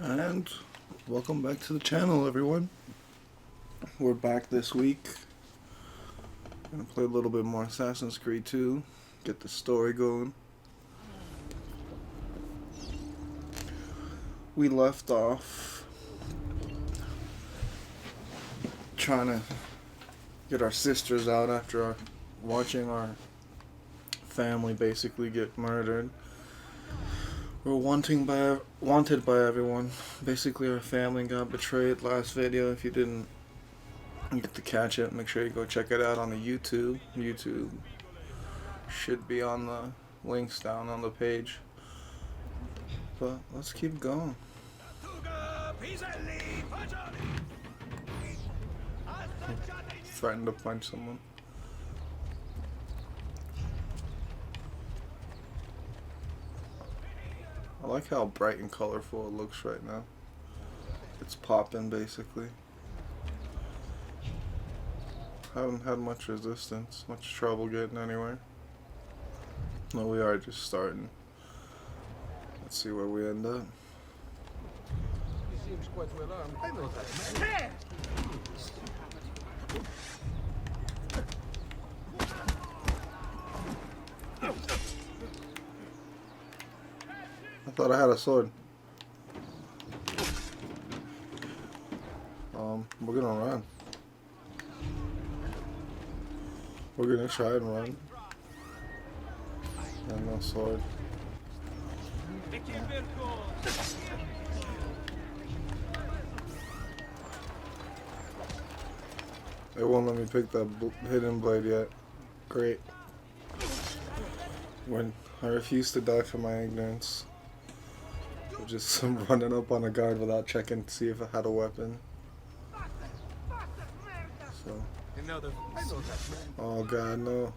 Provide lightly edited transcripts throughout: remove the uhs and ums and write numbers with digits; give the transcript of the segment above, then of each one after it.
And welcome back to the channel, everyone. We're back this week. Gonna play a little bit more Assassin's Creed 2, get the story going. We left off trying to get our sisters out after watching our family basically get murdered. We're wanted by everyone. Basically, our family got betrayed last video. If you didn't get to catch it, make sure you go check it out on the YouTube. YouTube should be on the links down on the page. But let's keep going. Threatened to punch someone. I like how bright and colorful it looks right now. It's popping basically. Haven't had much resistance, much trouble getting anywhere. No, we are just starting. Let's see where we end up. He seems quite well armed. I know that man. I thought I had a sword. We're gonna run. We're gonna try and run. And no sword. It won't let me pick that hidden blade yet. Great. When I refuse to die for my ignorance. I'm just running up on a guard without checking to see if I had a weapon. So. Oh god, no.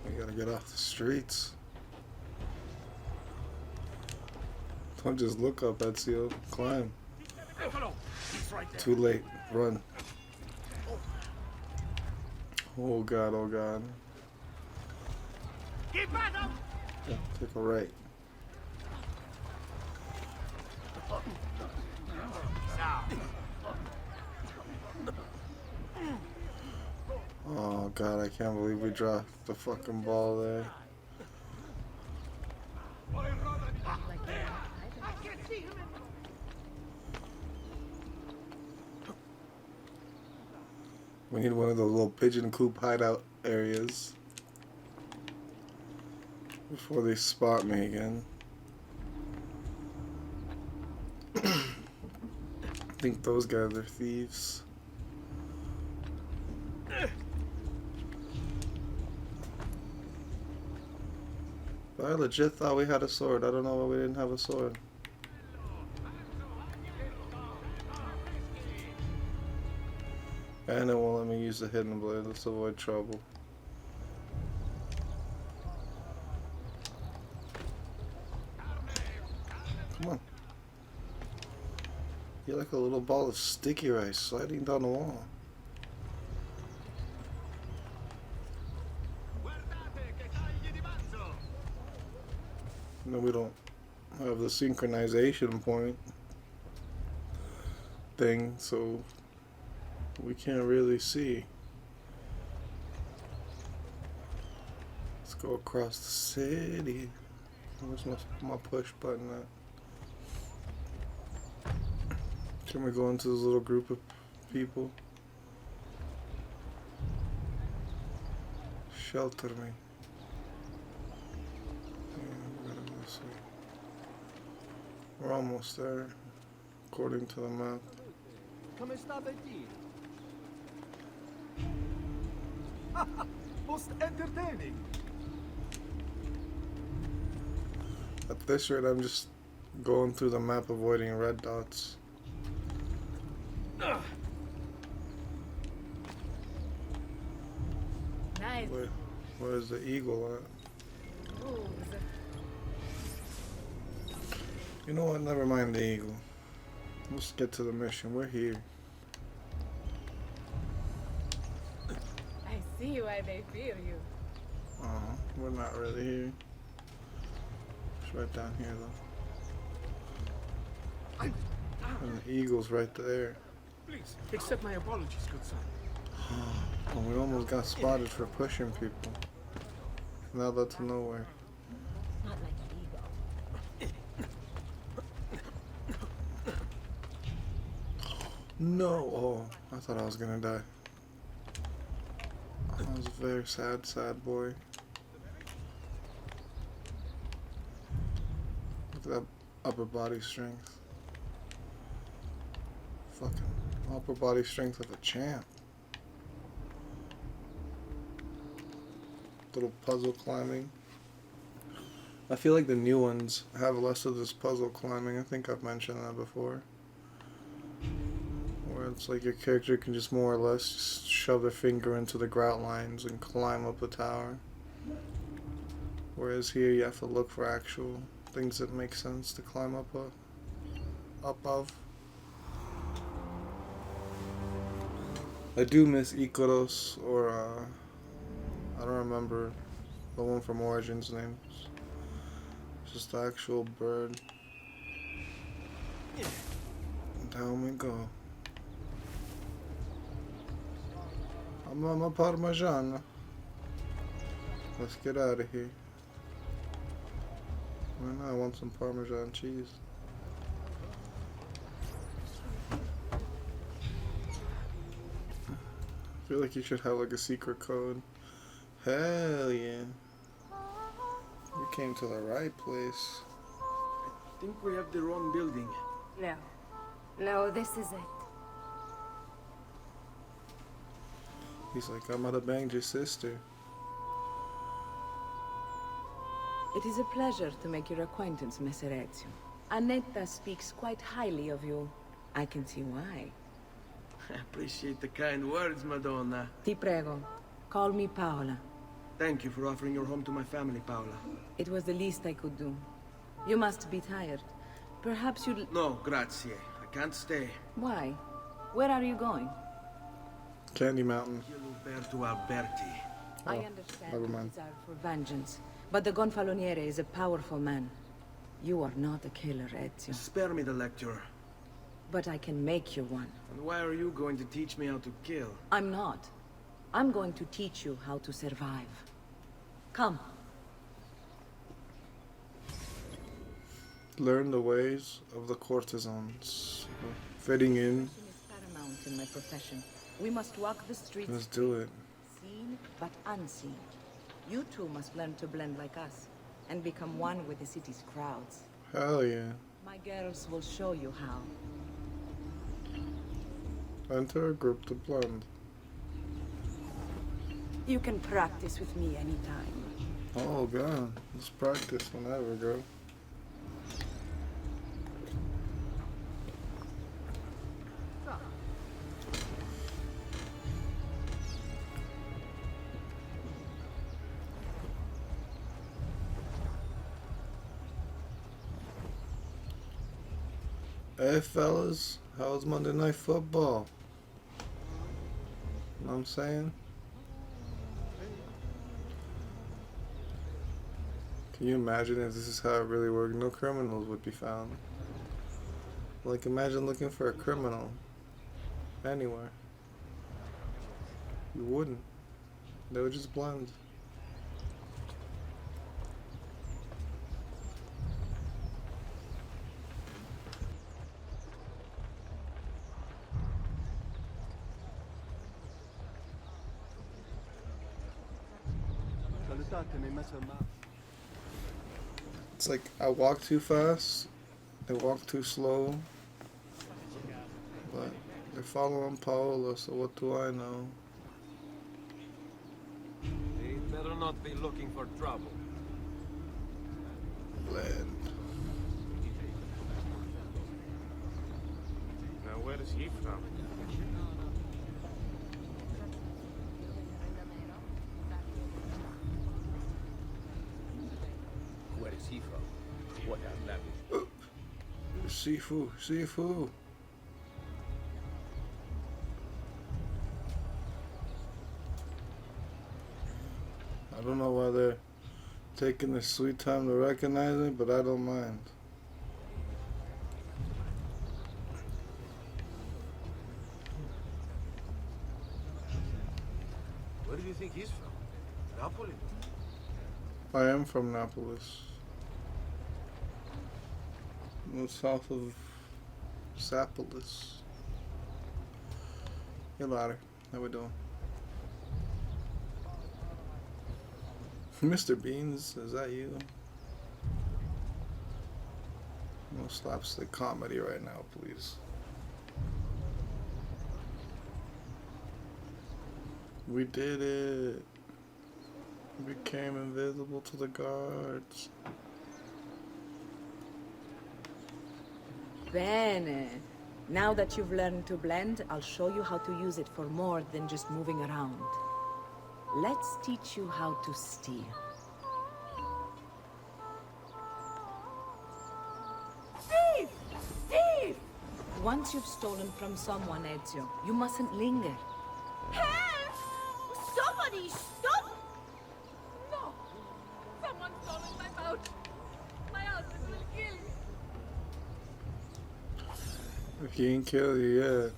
We gotta get off the streets. Don't just look up, Ezio. Climb. Too late. Run. Oh god, oh god. Yeah, take a right. Oh god, I can't believe we dropped the fucking ball there. We need one of those little pigeon coop hideout areas before they spot me again. I think those guys are thieves. But I legit thought we had a sword. I don't know why we didn't have a sword. And it won't let me use the hidden blade. Let's avoid trouble. Come on. You're like a little ball of sticky rice sliding down the wall. No, we don't have the synchronization point thing, so we can't really see. Let's go across the city. Where's my push button at? Can we go into this little group of people? Shelter me. We're almost there, according to the map. Come state most entertaining. At this rate, I'm just going through the map avoiding red dots. Nice. Where's the eagle at? Ooh. You know what? Never mind the eagle. Let's get to the mission. We're here. I see why they fear you. We're not really here. right down here though. I... And the eagle's right there. Please, accept my apologies, good son. And we almost got spotted for pushing people. Now that's nowhere. Not like an ego. No! Oh, I thought I was gonna die. I was a very sad, sad boy. Look at that upper body strength. Fucking upper body strength of a champ. Little puzzle climbing. I feel like the new ones have less of this puzzle climbing. I think I've mentioned that before. Where it's like your character can just more or less just shove their finger into the grout lines and climb up a tower. Whereas here you have to look for actual things that make sense to climb up of. I do miss Ikaros, or I don't remember the one from Origins names. Just the actual bird. And down we go. I'm a Parmesan. Let's get out of here. Right now I want some Parmesan cheese. I feel like you should have like a secret code. Hell yeah. You came to the right place. I think we have the wrong building. No. No, this is it. He's like, I might have banged your sister. It is a pleasure to make your acquaintance, Messer Ezio. Annetta speaks quite highly of you. I can see why. I appreciate the kind words, Madonna. Ti prego, call me Paola. Thank you for offering your home to my family, Paola. It was the least I could do. You must be tired. Perhaps you'd... No, grazie. I can't stay. Why? Where are you going? Candy Mountain. Kill Umberto Alberti. I Oh, understand never your mind. desire for vengeance, but the Gonfaloniere is a powerful man. You are not a killer, Ezio, Spare me the lecture. but I can make you one. And why are you going to teach me how to kill? I'm not. I'm going to teach you how to survive. Come. Learn the ways of the courtesans. Fitting in. Is paramount in my profession. We must walk the streets. Let's do it. Seen but unseen. You too must learn to blend like us and become one with the city's crowds. Hell yeah. My girls will show you how. Enter a group to blend. You can practice with me anytime. Oh god. Let's practice whenever, girl. Hey fellas, how's Monday Night Football? Know what I'm saying? Can you imagine if this is how it really worked? No criminals would be found. Like, imagine looking for a criminal anywhere. You wouldn't. They would just blend. It's like I walk too fast, they walk too slow, but they're following Paola, so what do I know? They better not be looking for trouble. Blend. Now where is he from? Where is he from? What has language? Sifu, Sifu. I don't know why they're Taking their sweet time to recognize it, but I don't mind. Where do you think he's from? Napoli? I am from Naples. No, south of Sapolis. Hey, ladder. How we doing? Mr. Beans, is that you? No slapstick comedy right now, please. We did it. We became invisible to the guards. Bene. Now that you've learned to blend, I'll show you how to use it for more than just moving around. Let's teach you how to steal. Thief! Thief! Once you've stolen from someone, Ezio, you mustn't linger. Help! Somebody stop! No! Someone's stolen my boat! My husband will kill me! If he ain't kill you yet.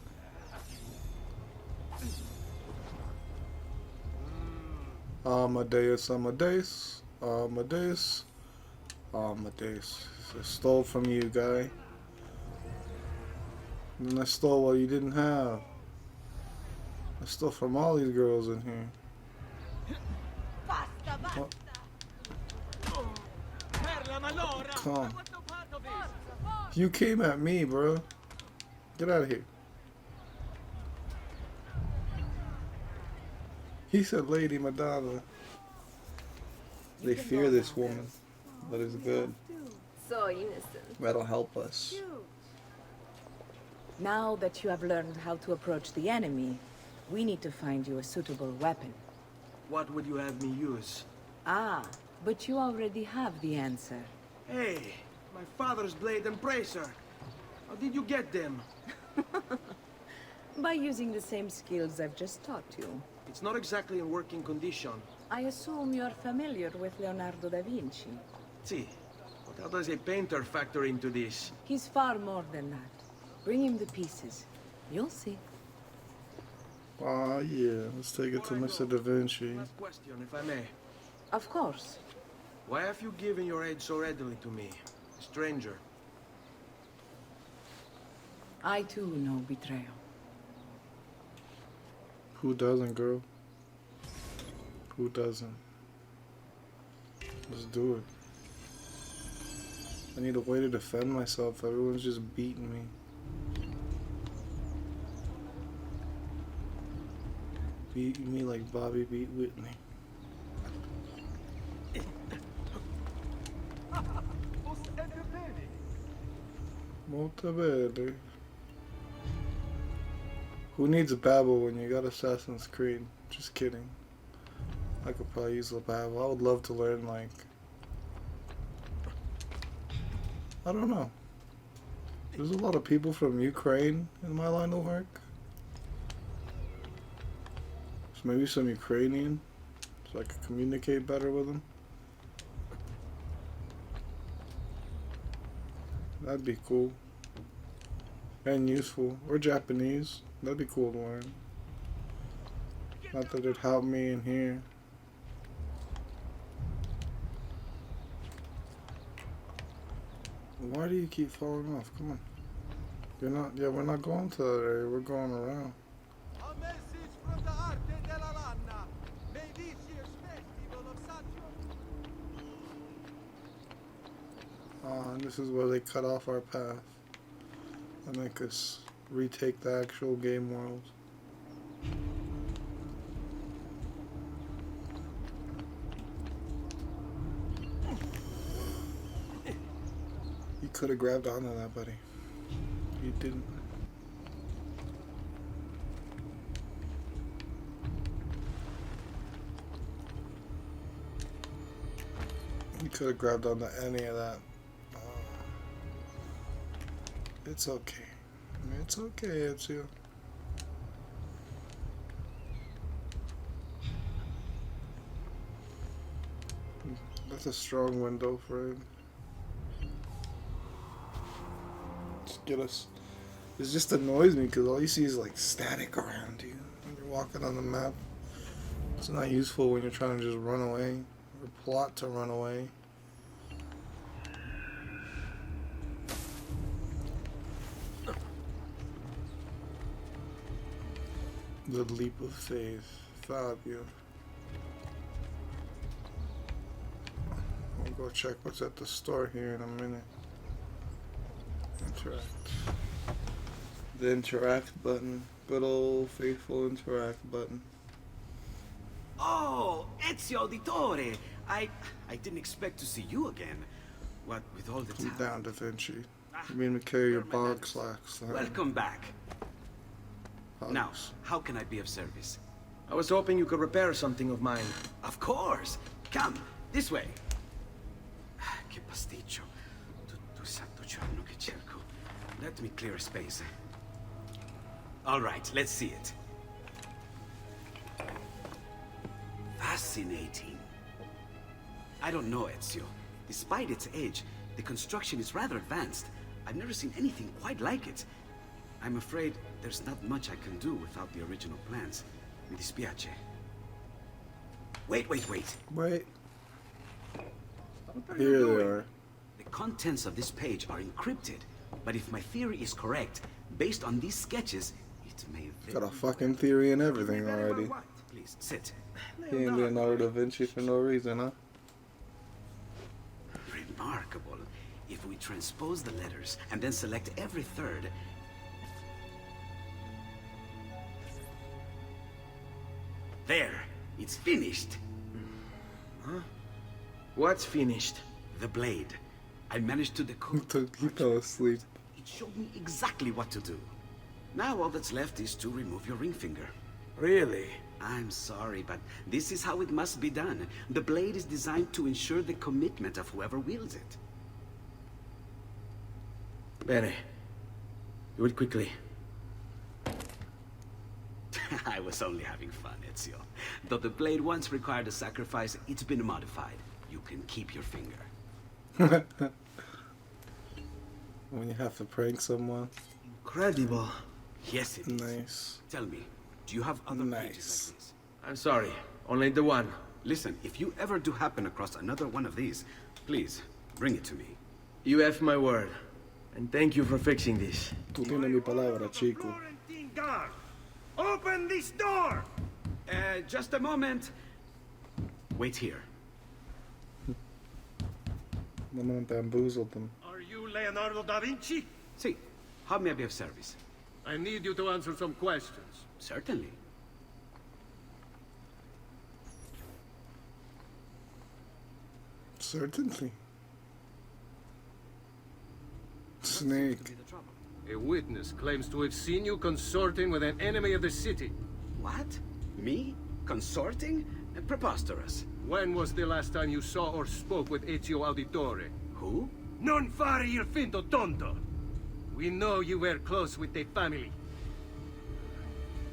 Amadeus, Amadeus, Amadeus, Amadeus. I stole from you, guy. And then I stole what you didn't have. I stole from all these girls in here. Basta, basta! What? Perla, ma allora! Come on. What part of it? You came at me, bro. Get out of here. He said Lady Madonna. They fear this woman, but it's good. So innocent. That'll help us. Now that you have learned how to approach the enemy, we need to find you a suitable weapon. What would you have me use? Ah, but you already have the answer. Hey, my father's blade and bracer. How did you get them? By using the same skills I've just taught you. It's not exactly in working condition. I assume you're familiar with Leonardo da Vinci. See, but how does a painter factor into this? He's far more than that. Bring him the pieces. You'll see. Ah, yeah. Let's take it to Mr. Da Vinci. Last question, if I may. Of course. Why have you given your aid so readily to me, a stranger? I too know betrayal. Who doesn't, girl? Who doesn't? Let's do it. I need a way to defend myself. Everyone's just beating me. Beating me like Bobby beat Whitney. Molto bene. Who needs Babel when you got Assassin's Creed? Just kidding. I could probably use the Babel. I would love to learn, like, I don't know. There's a lot of people from Ukraine in my line of work. So maybe some Ukrainian, so I could communicate better with them. That'd be cool. And useful. Or Japanese. That'd be cool to learn. Not that it'd help me in here. Why do you keep falling off? Come on. You're not, yeah, we're not going to that area. We're going around. A message from the Arte della Lanna. May this year's festival of Saturn. And this is where they cut off our path and make us retake the actual game world. You could have grabbed onto that, buddy. You didn't. You could have grabbed onto any of that. It's okay. It's okay, Ezio. That's a strong window frame. Just get us. It just annoys me because all you see is like static around you when you're walking on the map. It's not useful when you're trying to just run away or plot to run away. The leap of faith, Fabio. I'll go check what's at the store here in a minute. Interact. The interact button. Good old faithful interact button. Oh, Ezio Auditore! I didn't expect to see you again. What, with all the Keep time? down, Da Vinci. You mean to carry your bog slacks. Welcome back. Hugs. Now, how can I be of service? I was hoping you could repair something of mine. Of course! Come, this way! Che pasticcio. Tutto santo giorno che cerco. Let me clear a space. All right, let's see it. Fascinating. I don't know, Ezio. Despite its age, the construction is rather advanced. I've never seen anything quite like it. I'm afraid there's not much I can do without the original plans. Mi dispiace. Wait. Wait. What are Here you they doing? are. The contents of this page are encrypted, but if my theory is correct, based on these sketches, it may Got a very fucking theory and everything Very well already. what? Please, sit. He ain't Leonardo da Vinci for no reason, huh? Remarkable. If we transpose the letters and then select every third... There! It's finished! What's finished? The blade. I managed to decode... He fell asleep. It showed me exactly what to do. Now all that's left is to remove your ring finger. Really? I'm sorry, but this is how it must be done. The blade is designed to ensure the commitment of whoever wields it. Bene. Do it quickly. I was only having fun, Ezio. Though the blade once required a sacrifice, it's been modified. You can keep your finger. When you have to prank someone. Incredible. Yes, it is. Nice. Tell me, do you have other Nice. pages like this? I'm sorry. Only the one. Listen, if you ever do happen across another one of these, please, bring it to me. You have my word. And thank you for fixing this. Tú tienes mi palabra, chico. Florentine guard! Open this door! Just a moment. Wait here. I'm gonna bamboozle them. Are you Leonardo da Vinci? See, how may I be of service? I need you to answer some questions. Certainly. Certainly. Snake. Could be the trouble. A witness claims to have seen you consorting with an enemy of the city. What? Me? Consorting? Preposterous. When was the last time you saw or spoke with Ezio Auditore? Who? Non fare il finto tonto! We know you were close with the family.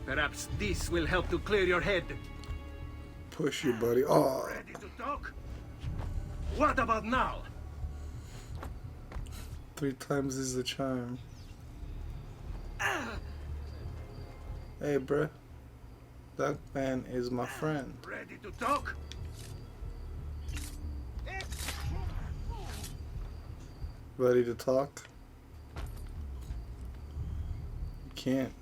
Perhaps this will help to clear your head. Push you, buddy. Oh, Ready to talk? What about now? 3 times is the charm. Hey, bruh. That man is my friend. Ready to talk? Ready to talk? You can't.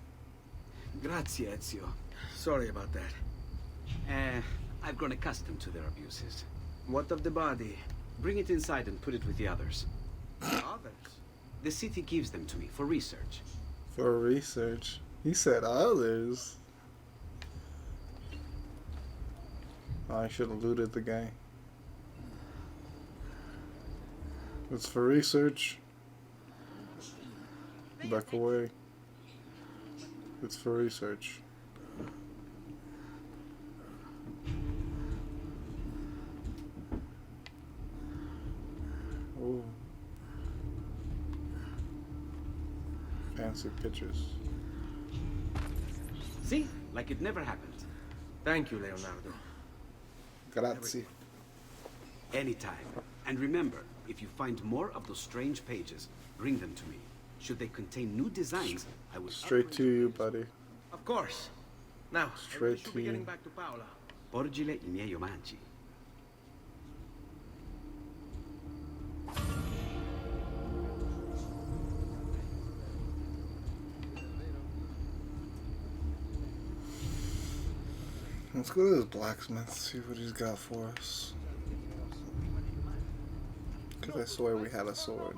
Grazie, Ezio. Sorry about that. I've grown accustomed to their abuses. What of the body? Bring it inside and put it with the others. Others? The city gives them to me for research. For research. He said others. Oh, I should have looted the guy. It's for research. Back away. It's for research. Ooh. Fancy pictures. See? Like it never happened. Thank you, Leonardo. Grazie. Anytime. And remember, if you find more of those strange pages, bring them to me. Should they contain new designs, I will... Straight to you, buddy. Of course. Now, I Straight should to be you. getting back to Paola. Porgile I miei omaggi. Let's go to this blacksmith, see what he's got for us. Because I swear we had a sword.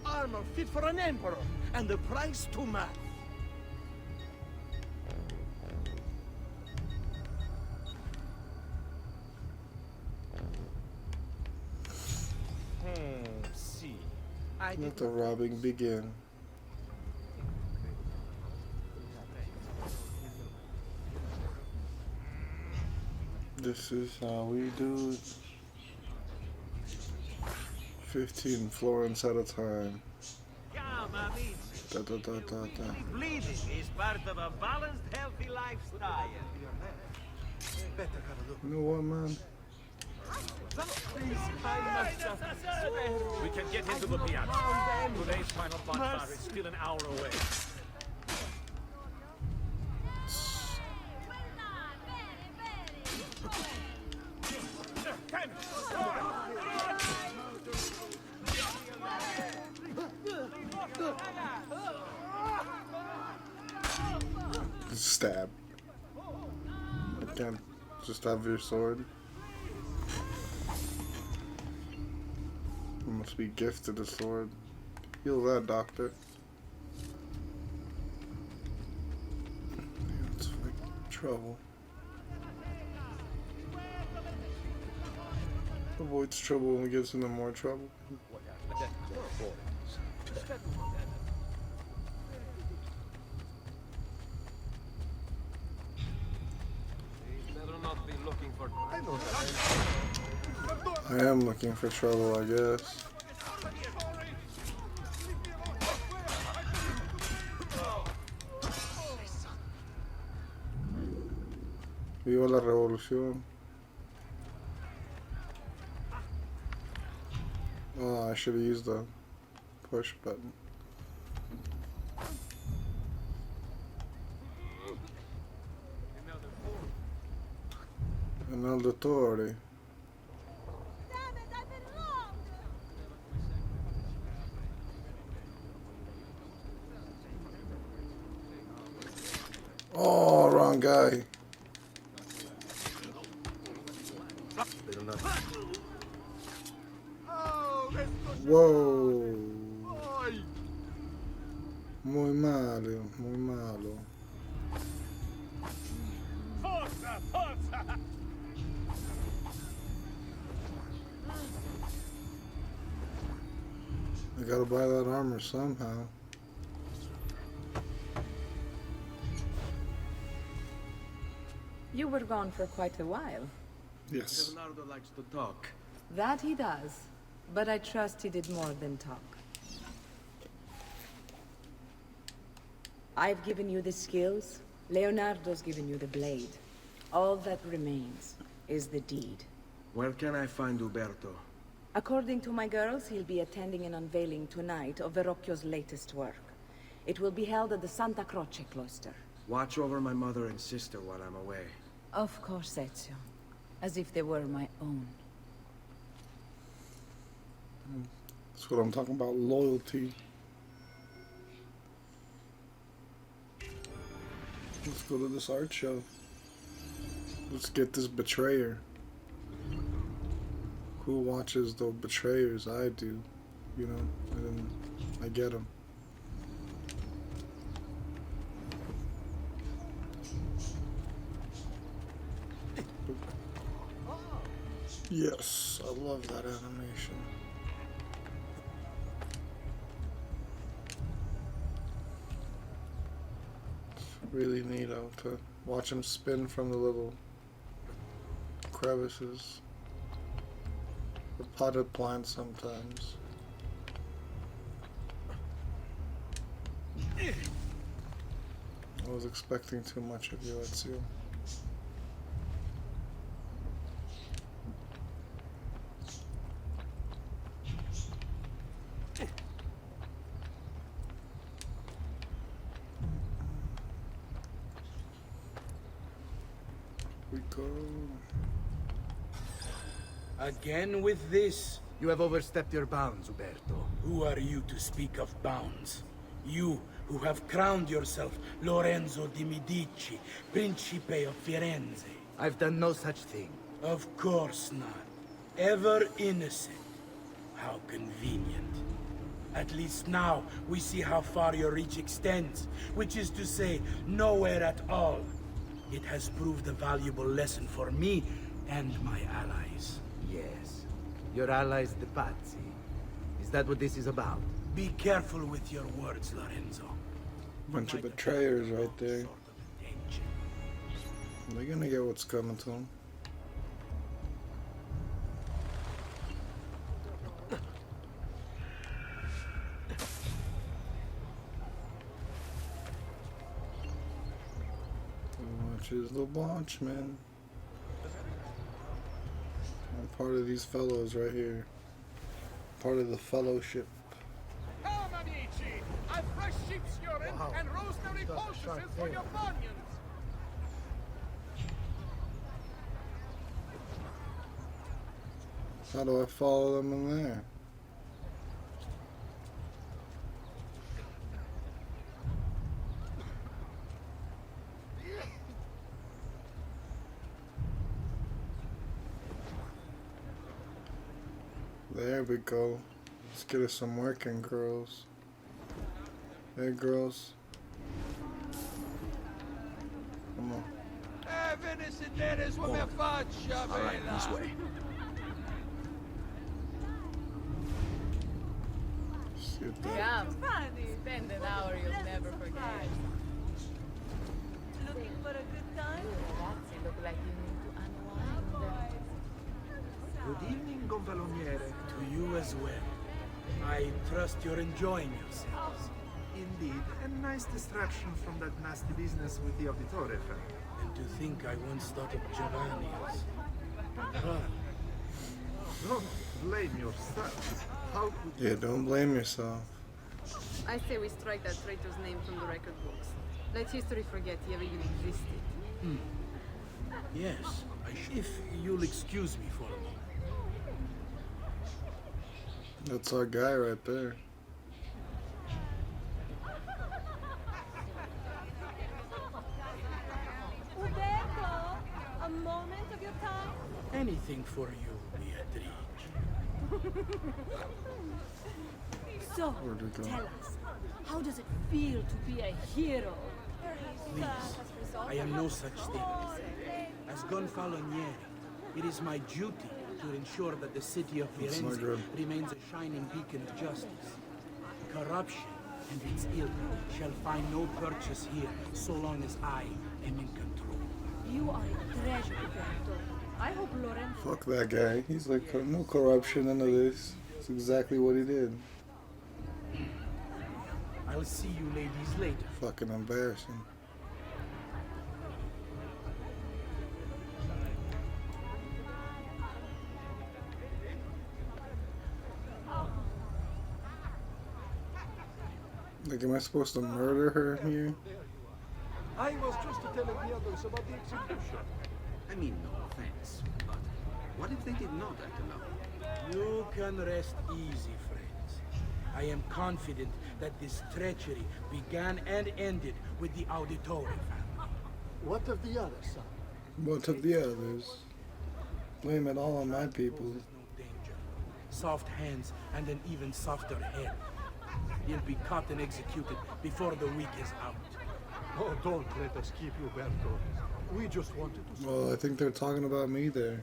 Armor fit for an emperor, and the price too much. See. Let the robbing begin. This is how we do it. 15 florins at a time. Come, amici. Da, da, da, da, da. Bleeding is part of a balanced, healthy lifestyle. You know what, man? We can get into the piazza. Today's final bonfire is still an hour away. Stab. You can't just have your sword. You must be gifted a sword. Heal that, doctor. It's like trouble. Avoids trouble when we get into more trouble. I am looking for trouble, I guess. Viva la revolución. Oh, I should have used the push button. Another authority. Damn it, I've been wrong! Oh, wrong guy. Whoa. Muy malo, muy malo. Forza, forza! I gotta buy that armor somehow. You were gone for quite a while. Yes. Leonardo likes to talk. That he does. But I trust he did more than talk. I've given you the skills. Leonardo's given you the blade. All that remains is the deed. Where can I find Uberto? According to my girls, he'll be attending an unveiling tonight of Verrocchio's latest work. It will be held at the Santa Croce cloister. Watch over my mother and sister while I'm away. Of course, Ezio. As if they were my own. That's what I'm talking about, loyalty. Let's go to this art show. Let's get this betrayer. Who watches the betrayers? I do, you know, and then I get them. Yes, I love that animation. It's really neat to watch him spin from the little crevices. The potted plant sometimes. I was expecting too much of you, Ezio. Again with this? You have overstepped your bounds, Uberto. Who are you to speak of bounds? You who have crowned yourself Lorenzo di Medici, Principe of Firenze. I've done no such thing. Of course not. Ever innocent. How convenient. At least now we see how far your reach extends, which is to say, nowhere at all. It has proved a valuable lesson for me and my allies. Yes. Your allies, the Pazzi. Is that what this is about? Be careful with your words, Lorenzo. Bunch of betrayers right there. Sort of intention. They're gonna get what's coming to them. Which is the launch, man. I'm part of these fellows right here. Part of the fellowship. Come, amici! I've fresh sheep's urine and rosemary poultices for your bunions! How do I follow them in there? There we go. Let's get us some working girls. Hey girls. Come on. Ve ne sedere su mia faccia, All right, this way. Sit there. Spend an hour you'll never forget. Looking for a good time? Ragazzi, look like you need to unwind. Good evening, Gonfaloniere. To you as well. I trust you're enjoying yourselves. Indeed, a nice distraction from that nasty business with the Auditore family. And to think I once thought of Giovanni as... Well, Don't blame yourself. How could Yeah, don't blame yourself. I say we strike that traitor's name from the record books. Let history forget he ever even existed. yes, if you'll excuse me for a moment. That's our guy right there. Uberto, a moment of your time? Anything for you, Beatrice. So, Where'd it go? tell us, how does it feel to be a hero? Please, I am no such thing. As Gonfaloniere, it is my duty to ensure that the city of That's not Firenze good. remains a shining beacon of justice. Corruption and its ilk shall find no purchase here so long as I am in control. You are a treasure, Uberto. I hope Lorenzo... Fuck that guy. He's like, no corruption, none of this. It's exactly what he did. I'll see you ladies later. Fucking embarrassing. Like, am I supposed to murder her here? I was just telling the others about the execution. I mean, no offense, but what if they did not act alone? You can rest easy, friends. I am confident that this treachery began and ended with the Auditore family. What of the other son? What of the others? Blame it all on my people. Poses no danger. Soft hands and an even softer head. He'll be caught and executed before the week is out. Oh, don't let us keep you, Berto. We just wanted to... Well, I think they're talking about me there.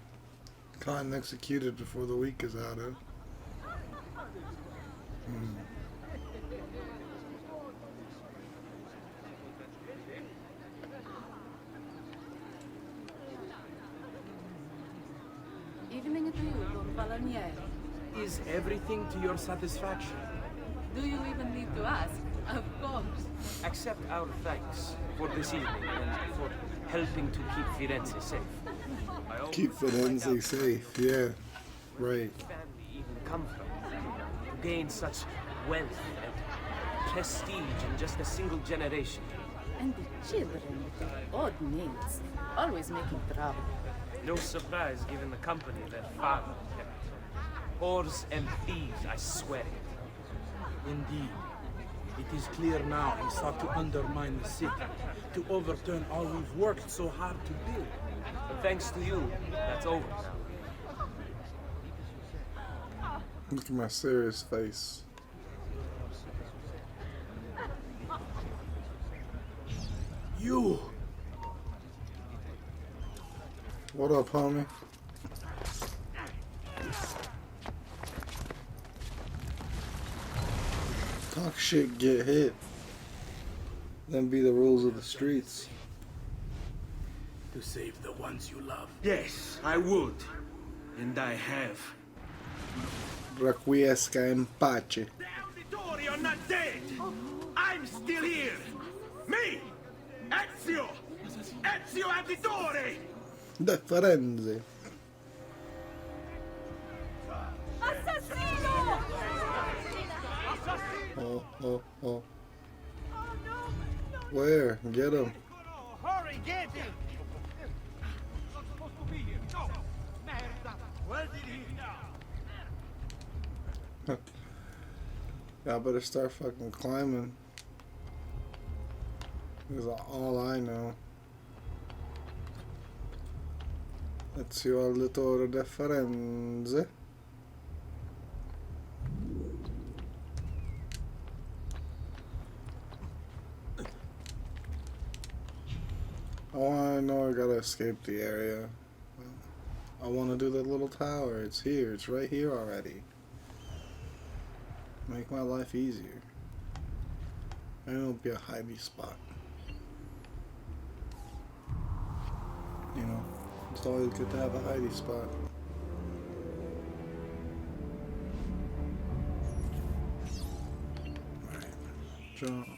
Caught and executed before the week is out, huh? Evening to you, Gonfaloniere. Is everything to your satisfaction? Do you even need to ask? Of course. Accept our thanks for this evening and for helping to keep Firenze safe. I always Keep Firenze safe, yeah. Right. family even come from to gain such wealth and prestige in just a single generation. And the children with their odd names, always making trouble. No surprise given the company their father kept. Whores and thieves, I swear it. Indeed. It is clear now he sought to undermine the city, to overturn all we've worked so hard to build. But thanks to you, that's over now. Look at my serious face. You! What up, homie? Talk shit, get hit. Then be the rules of the streets. To save the ones you love. Yes, I would. And I have. Requiesca in pace. The Auditori are not dead! I'm still here! Me! Ezio! Ezio Auditore! De Firenze. Assassino! Oh, oh, oh. Where? Get him. Hurry, get him! Not supposed to be here. No! Merda! Where did he go? Y'all better start fucking climbing. This is all I know. Ezio Auditore de Firenze. Oh, I know I gotta escape the area. I want to do that little tower. It's here. It's right here already. Make my life easier. And it'll be a hidey spot. You know, it's always good to have a hidey spot. Alright, jump.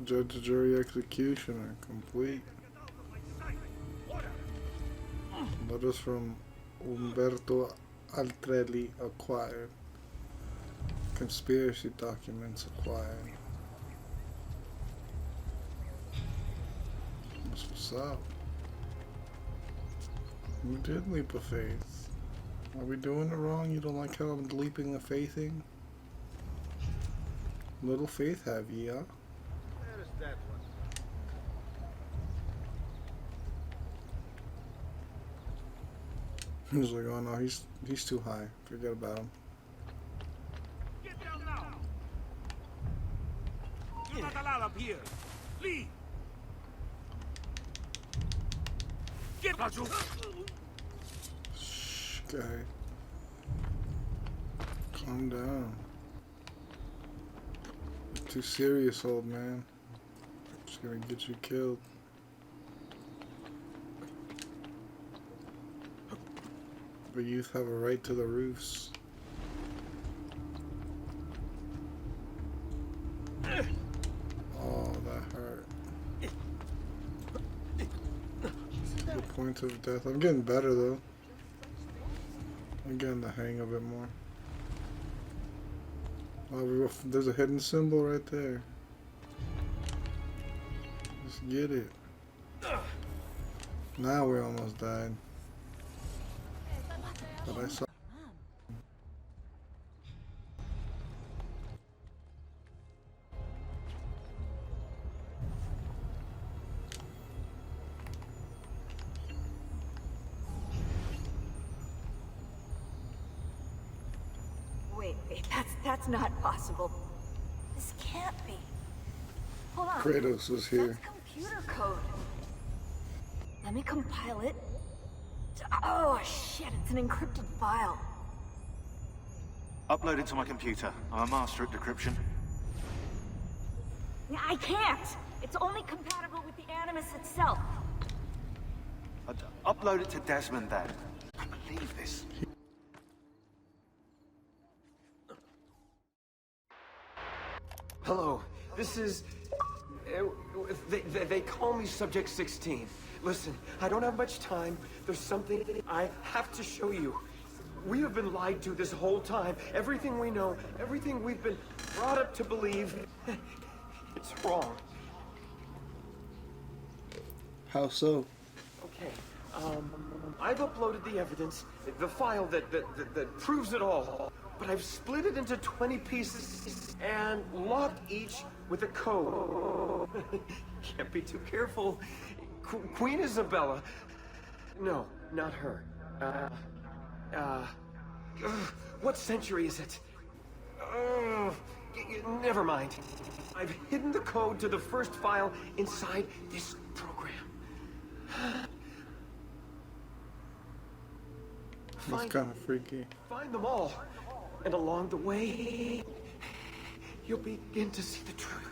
Judge, jury, executioner complete. Letters from Umberto Altrelli acquired. Conspiracy documents acquired. That's what's up. We did leap of faith. Are we doing it wrong? You don't like how I'm leaping a faithing? Little faith have ye, huh? There's that one. He's like, oh no, he's too high. Forget about him. Get down now! You're not allowed up here! Leave! Get Raju! Shh, guy. Calm down. You're too serious, old man. Just gonna get you killed. The youth have a right to the roofs. Oh, that hurt. To the point of death. I'm getting better though. I'm getting the hang of it more. Oh, there's a hidden symbol right there. Just get it. Now we almost died. But I saw. Wait, that's not possible. This can't be. Hold on. Kratos is here. That's computer code. Let me compile it. Oh shit, it's an encrypted file. Upload it to my computer. I'm a master at decryption. I can't. It's only compatible with the Animus itself. Upload it to Desmond then. I can't believe this. Hello, this is... They call me Subject 16. Listen, I don't have much time. There's something I have to show you. We have been lied to this whole time. Everything we know, everything we've been brought up to believe, it's wrong. How so? Okay. I've uploaded the evidence, the file that proves it all. But I've split it into 20 pieces and locked each with a code. Can't be too careful. Queen Isabella. No, not her. What century is it? Never mind. I've hidden the code to the first file inside this program. That's kind of freaky. Find them all. And along the way, you'll begin to see the truth.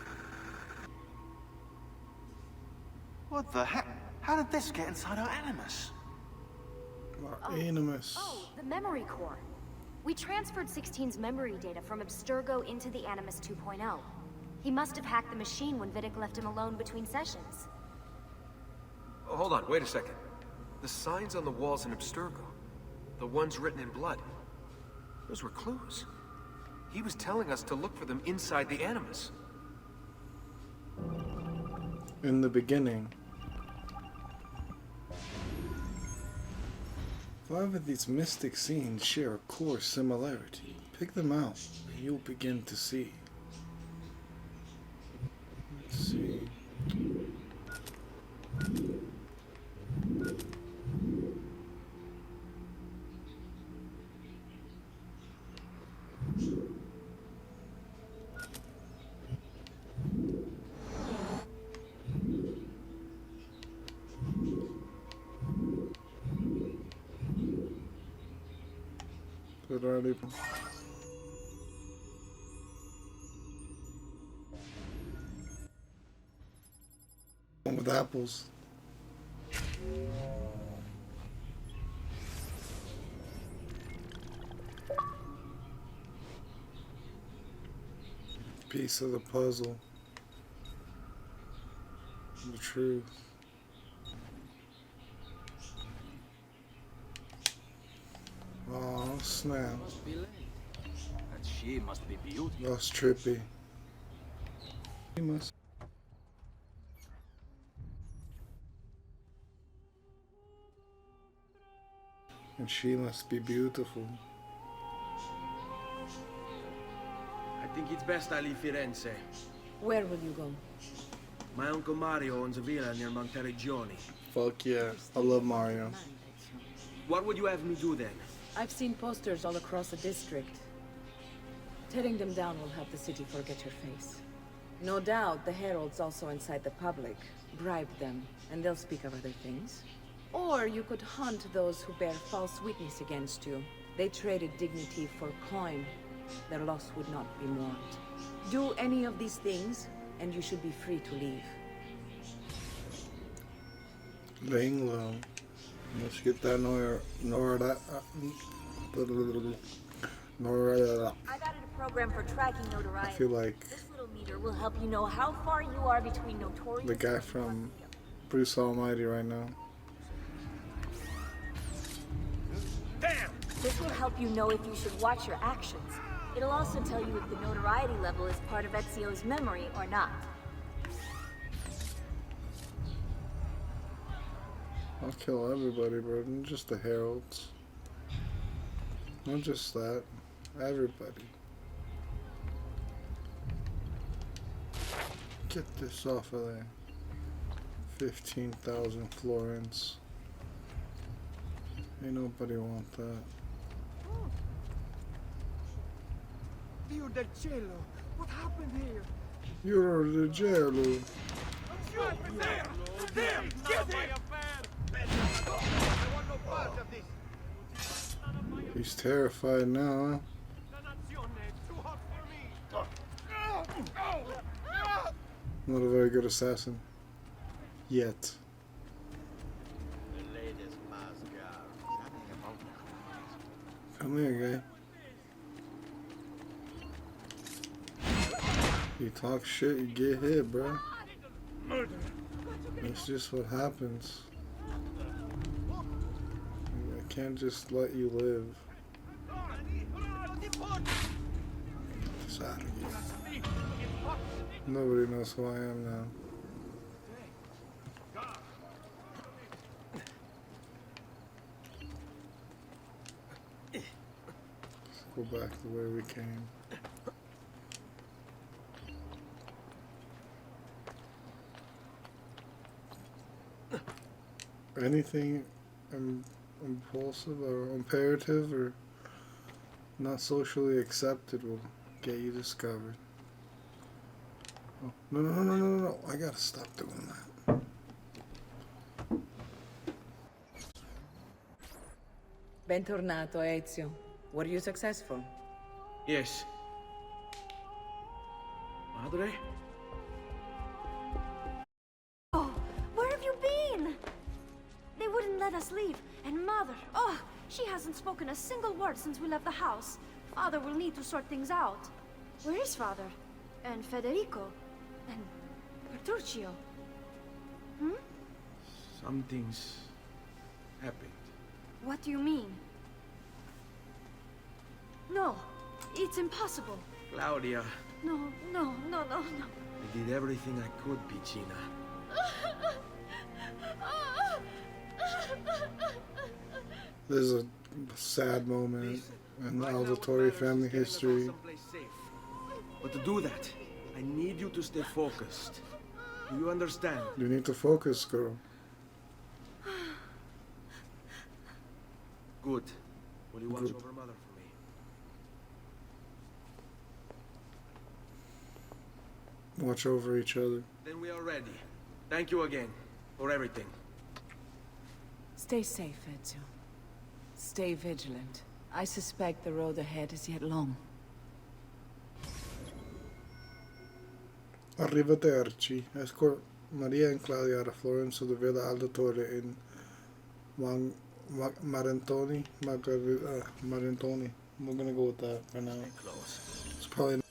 What the heck? How did this get inside our Animus? Animus. Oh, the memory core. We transferred 16's memory data from Abstergo into the Animus 2.0. He must have hacked the machine when Vidic left him alone between sessions. Oh, hold on, wait a second. The signs on the walls in Abstergo, the ones written in blood, those were clues. He was telling us to look for them inside the Animus. In the beginning. 5 of these mystic scenes share a core similarity. Pick them out, and you'll begin to see. Let's see. Good already. One with apples. Piece of the puzzle. The truth. Oh snap. That she must be beautiful. That's trippy. He must. And she must be beautiful. I think it's best I leave Firenze. Where will you go? My Uncle Mario owns a villa near Monteregioni. Fuck yeah. I love Mario. What would you have me do then? I've seen posters all across the district. Tearing them down will help the city forget your face. No doubt the heralds also incite the public. Bribe them, and they'll speak of other things. Or you could hunt those who bear false witness against you. They traded dignity for coin. Their loss would not be mourned. Do any of these things, and you should be free to leave. Laying low. Let's get that I've added a program for tracking notoriety. I feel like this little meter will help you know how far you are between notorious. the guy from Bruce Almighty right now. Damn! This will help you know if you should watch your actions. It'll also tell you if the notoriety level is part of Ezio's memory or not. I'll kill everybody, bro. Not just the heralds. Not just that. Everybody. Get this off of there. 15,000 florins. Ain't nobody want that. Dio del cielo! What happened here? You're the jello. Damn! Get him! I want no part of this. He's terrified now, huh? Not a very good assassin. Yet. Come here, guy. You talk shit, you get hit, bro. That's just what happens. I can't just let you live. It's out of here. Nobody knows who I am now. go back the way we came. Anything impulsive or imperative or not socially accepted will get you discovered. Oh, no. I gotta stop doing that. Bentornato, Ezio. Were you successful? Yes. Madre? Oh, where have you been? They wouldn't let us leave. And Mother, oh, she hasn't spoken a single word since we left the house. Father will need to sort things out. Where is Father? And Federico? And Petruccio? Hmm? Something's happened. What do you mean? No, it's impossible. Claudia, No. I did everything I could, Piccina. There's a sad moment in the Aldatori family history. But to do that, I need you to stay focused. Do you understand? You need to focus, girl. Good. Will you watch Good. over Mother for me? Watch over each other. Then we are ready. Thank you again for everything. Stay safe, Ezio. Stay vigilant. I suspect the road ahead is yet long. Arrivederci. Escort Maria and Claudia out of Florence to the Villa Aldatore in Marantoni. Marantoni. We're gonna go with that for now. It's probably.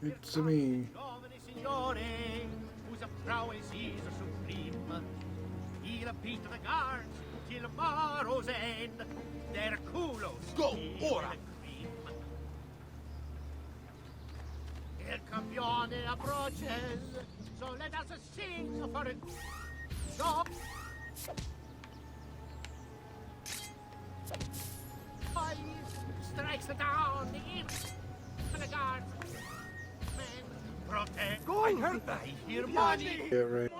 It's me. Giovane signore, whose prowess is supreme. He'll beat the guards till tomorrow's end. Their culos. Go, ora! El campione approaches, so let us sing for it. Stop! Five strikes down the imp. The guards. Protect. I heard that. I hear money. Yeah, right.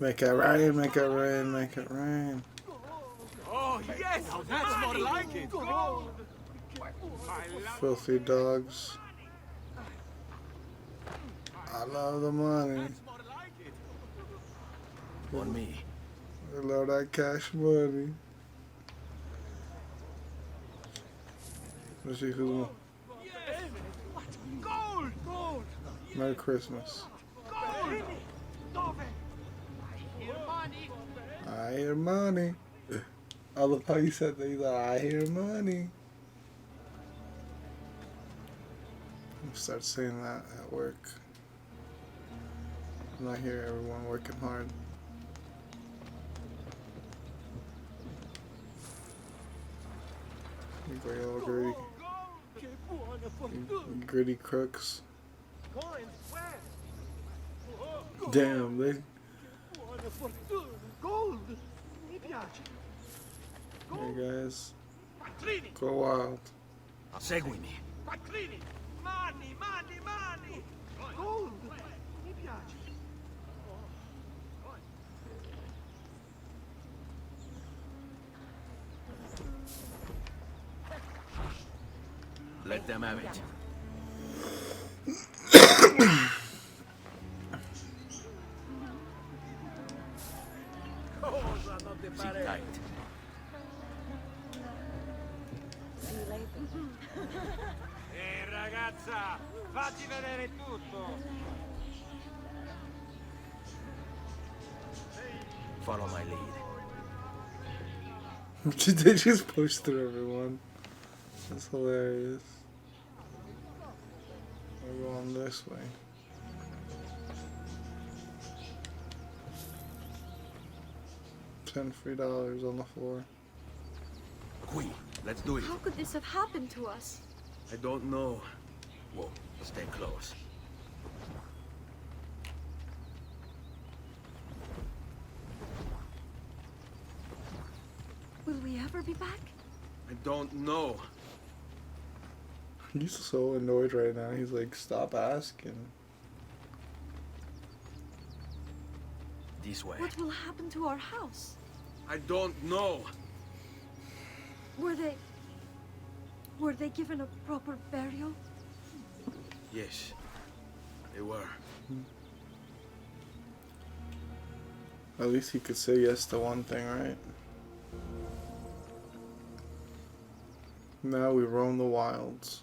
Make it rain, make it rain, make it rain. Oh, yes! Now that's more like it! Filthy dogs. I love the money. On me. I love that cash money. Let's see who. Gold! Gold! Merry Christmas. Gold! Dove? I hear money. I hear money. I love how you said that. He's like, I hear money. I'll start saying that at work. And I hear everyone working hard. You little gritty. Gritty crooks. Damn, they. Gold! Mi piace. Hey guys. Go wild. Seguimi. Quattrini! Money, money, money! Gold! Mi piace. Let them have it. Sit tight. Ragazza, facci vedere tutto! Follow my lead. They just push through everyone. That's hilarious. We're going this way. $10 free on the floor. Qui, let's do it. How could this have happened to us? I don't know. Whoa, stay close. Will we ever be back? I don't know. He's so annoyed right now. He's like, stop asking. This way. What will happen to our house? I don't know. Were they given a proper burial? Yes, they were. At least he could say yes to one thing, right? Now we roam the wilds.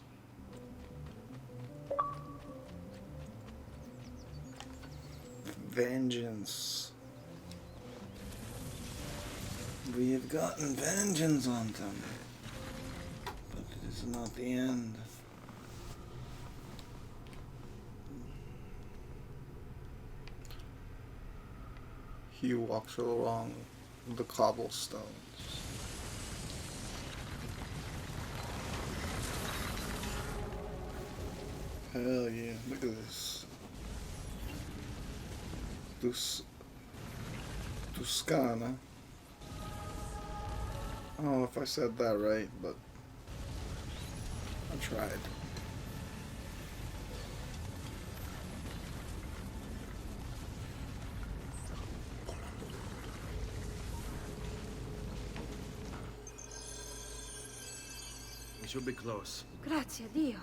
Vengeance. We have gotten vengeance on them. But it is not the end. He walks along the cobblestones. Hell yeah, look at this. Tuscana. I don't know if I said that right, but I tried. We should be close. Grazie Dio.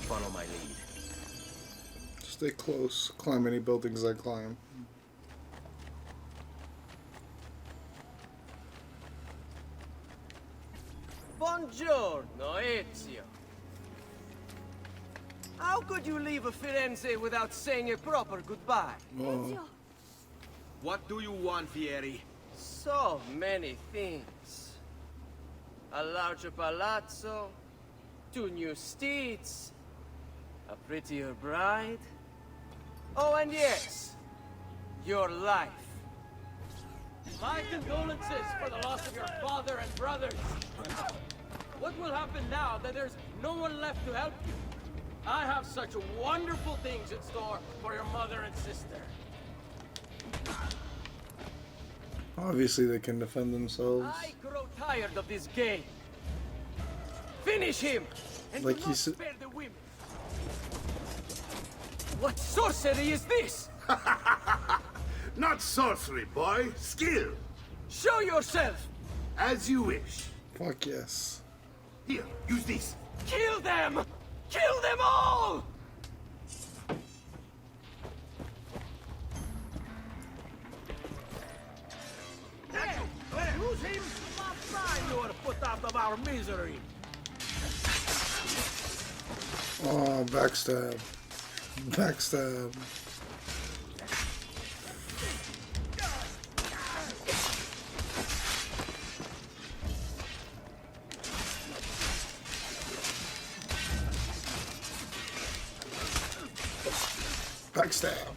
Follow my lead. Stay close. Climb any buildings I climb. Buongiorno, Ezio. How could you leave Firenze without saying a proper goodbye? Ezio. What do you want, Fieri? So many things. A larger palazzo, 2 new steeds, a prettier bride. Oh, and yes, your life. My condolences for the loss of your father and brothers. What will happen now that there's no one left to help you? I have such wonderful things in store for your mother and sister. Obviously they can defend themselves. I grow tired of this game. Finish him! And Like do he not said. spare the women. What sorcery is this? Not sorcery, boy. Skill. Show yourself! As you wish. Fuck yes. Here, use this. Kill them! Kill them all! Use him. You are put out of our misery. Oh, backstab. Backstab. Backstab.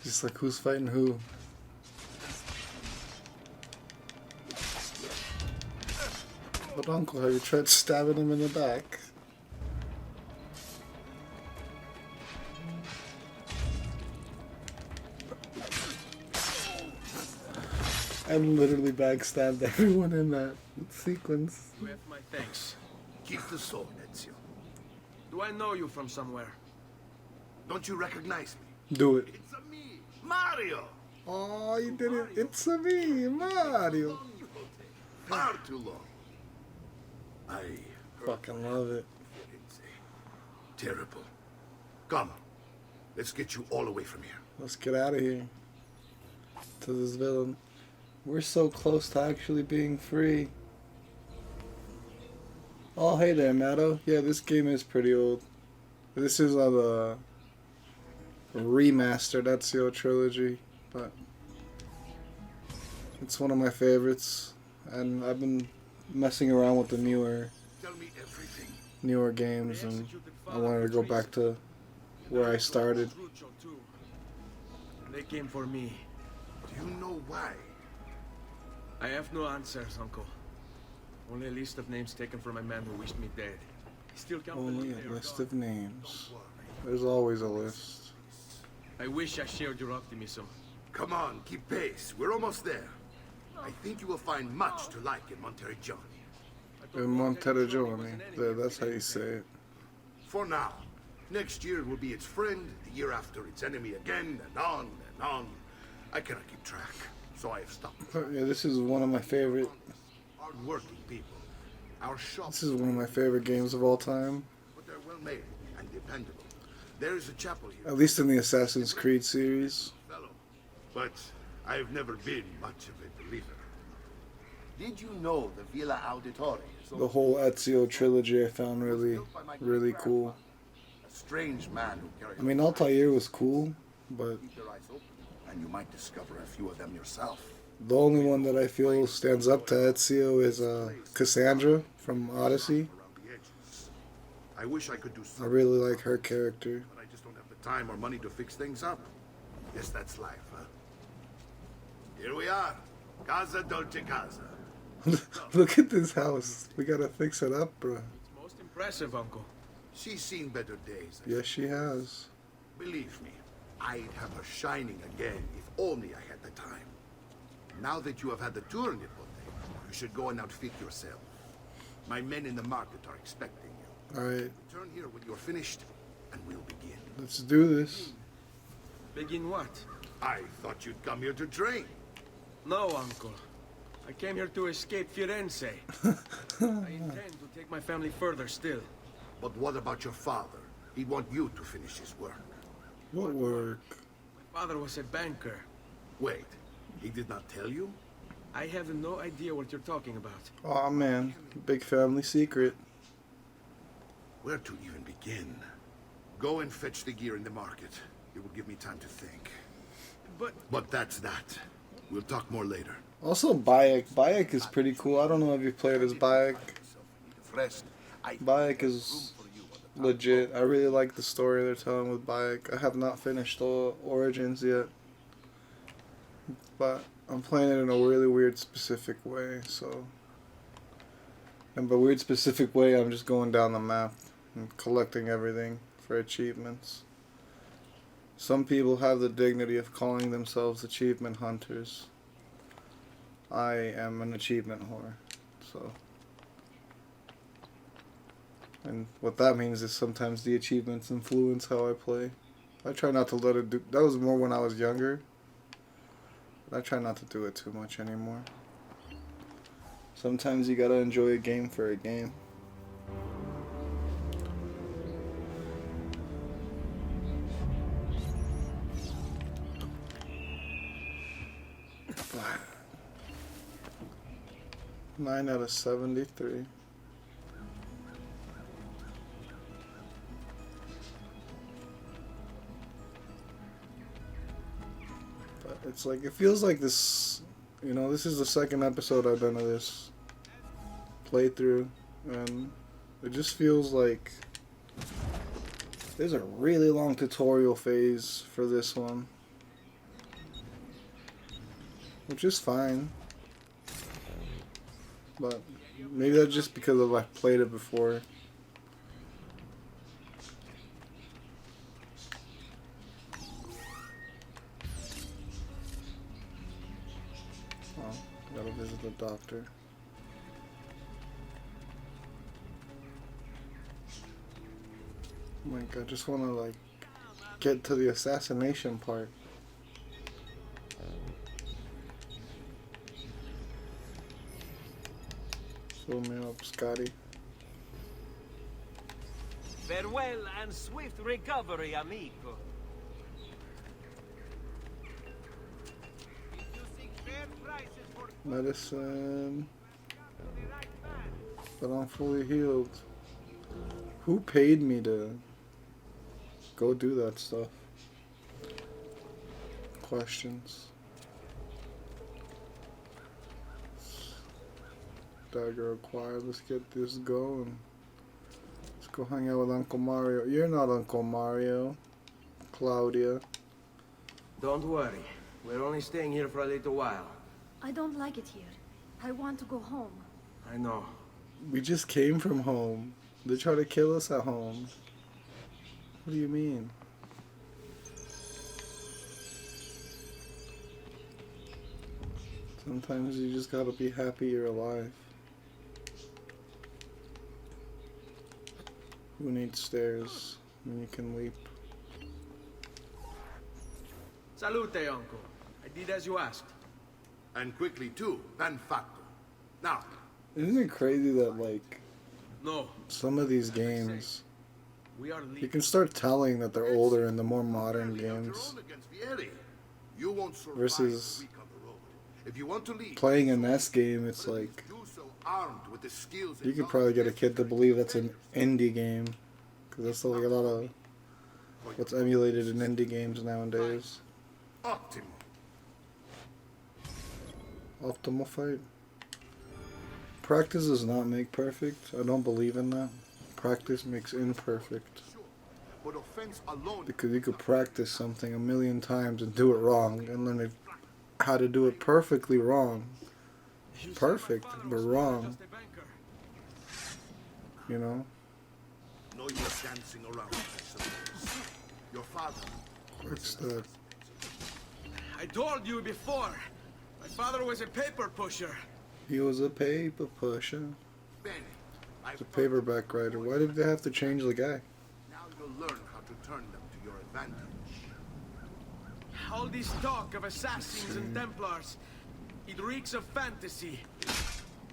Just like who's fighting who. But Uncle, have you tried stabbing him in the back? I literally backstabbed everyone in that sequence. You have my thanks. Keep the sword, Ezio. Do I know you from somewhere? Don't you recognize me? Do it. It's a me, Mario. Oh, you did it. It's a me, Mario. Far too long. I Fucking love it. terrible. Come, let's get you all away from here. Let's get out of here. To this villain. We're so close to actually being free. Oh, hey there, Matto. Yeah, this game is pretty old. This is the remastered Ezio trilogy, but it's one of my favorites, and I've been messing around with the newer Tell me everything. games, and I wanted to go back to where I started. They came for me. Do you know why? I have no answers, Uncle. Only a list of names taken from a man who wished me dead. He still can't Only believe a they are list gone. of names. There's always a list. I wish I shared your optimism. Come on, keep pace. We're almost there. I think you will find much to like in Monteriggioni. In Monteriggioni, that's how you say it. For now. Next year will be its friend, the year after its enemy again, and on and on. I cannot keep track, so I have stopped. Yeah, this is one of my favorite. Hard-working people. Our shop. This is one of my favorite games of all time. But they're well made and dependable. There is a chapel here. At least in the Assassin's Creed series. Fellow. But I have never been much of a believer. Did you know the Villa Auditore? The whole Ezio trilogy I found really cool. A strange man who carried. I mean, Altair was cool, but Keep your eyes open, and you might discover a few of them yourself. the only one that I feel stands up to Ezio is Cassandra from Odyssey. I wish I could do I something, really like her character. but I just don't have the time or money to fix things up. Guess that's life, huh? Here we are. Casa Dolce Casa. Look at this house. We gotta fix it up, bro. Most impressive, Uncle. She's seen better days. Yes, she has. Believe me, I'd have her shining again if only I had the time. Now that you have had the tour in Nipote, you should go and outfit yourself. My men in the market are expecting you. Alright, Return here when you're finished, and we'll begin. let's do this. Begin what? I thought you'd come here to train. No, Uncle. I came here to escape Firenze. I intend to take my family further still. But what about your father? He'd want you to finish his work. What work? My father was a banker. Wait, he did not tell you? I have no idea what you're talking about. Aw, man. Big family secret. Where to even begin? Go and fetch the gear in the market. It will give me time to think. But that's that. We'll talk more later. Also, Bayek. Bayek is pretty cool. I don't know if you played as Bayek. Bayek is legit. I really like the story they're telling with Bayek. I have not finished the Origins yet. But I'm playing it in a really weird specific way, so... And by weird specific way, I'm just going down the map and collecting everything for achievements. Some people have the dignity of calling themselves achievement hunters. I am an achievement whore, so... And what that means is sometimes the achievements influence how I play. I try not to let it do... That was more when I was younger. But I try not to do it too much anymore. Sometimes you gotta enjoy a game for a game. But 9 out of 73. But it's like, it feels like this, you know, this is the second episode I've done of this playthrough, and it just feels like there's a really long tutorial phase for this one, which is fine, but maybe that's just because of I've played it before. Oh, gotta visit the doctor. Like, I just want to, like, get to the assassination part. Fill me up, Scotty. Farewell and swift recovery, amico. Medicine. But I'm fully healed. Who paid me to go do that stuff? Questions. Dagger acquired. Let's get this going. Let's go hang out with Uncle Mario. You're not Uncle Mario. Claudia. Don't worry. We're only staying here for a little while. I don't like it here. I want to go home. I know. We just came from home. They try to kill us at home. What do you mean? Sometimes you just gotta be happy you're alive. Who needs stairs when you can leap? Salute, Uncle. I did as you asked. And quickly too, ben fatto. Now, Isn't it crazy that like no, some of these games we are you can start telling that they're older in the more modern games against Vieri. You won't survive versus a week on the road. If you want to leave, playing a NES game. It's like do so armed with the skills you could probably get a kid to believe that's an indie game because that's like a lot of what's emulated in indie games nowadays. Optimal. Optimal fight. Practice does not make perfect. I don't believe in that. Practice makes imperfect. But offense alone. Because you could practice something a million times and do it wrong and learn how to do it perfectly wrong. Perfect, but wrong. You know? No, you're dancing around. I suppose. Your father. What's that? I told you before. My father was a paper pusher. He was a paper pusher. Benny, He's a paperback writer. Why did they have to change the guy? now you'll learn how to turn them to your advantage. All this talk of assassins and Templars, it reeks of fantasy.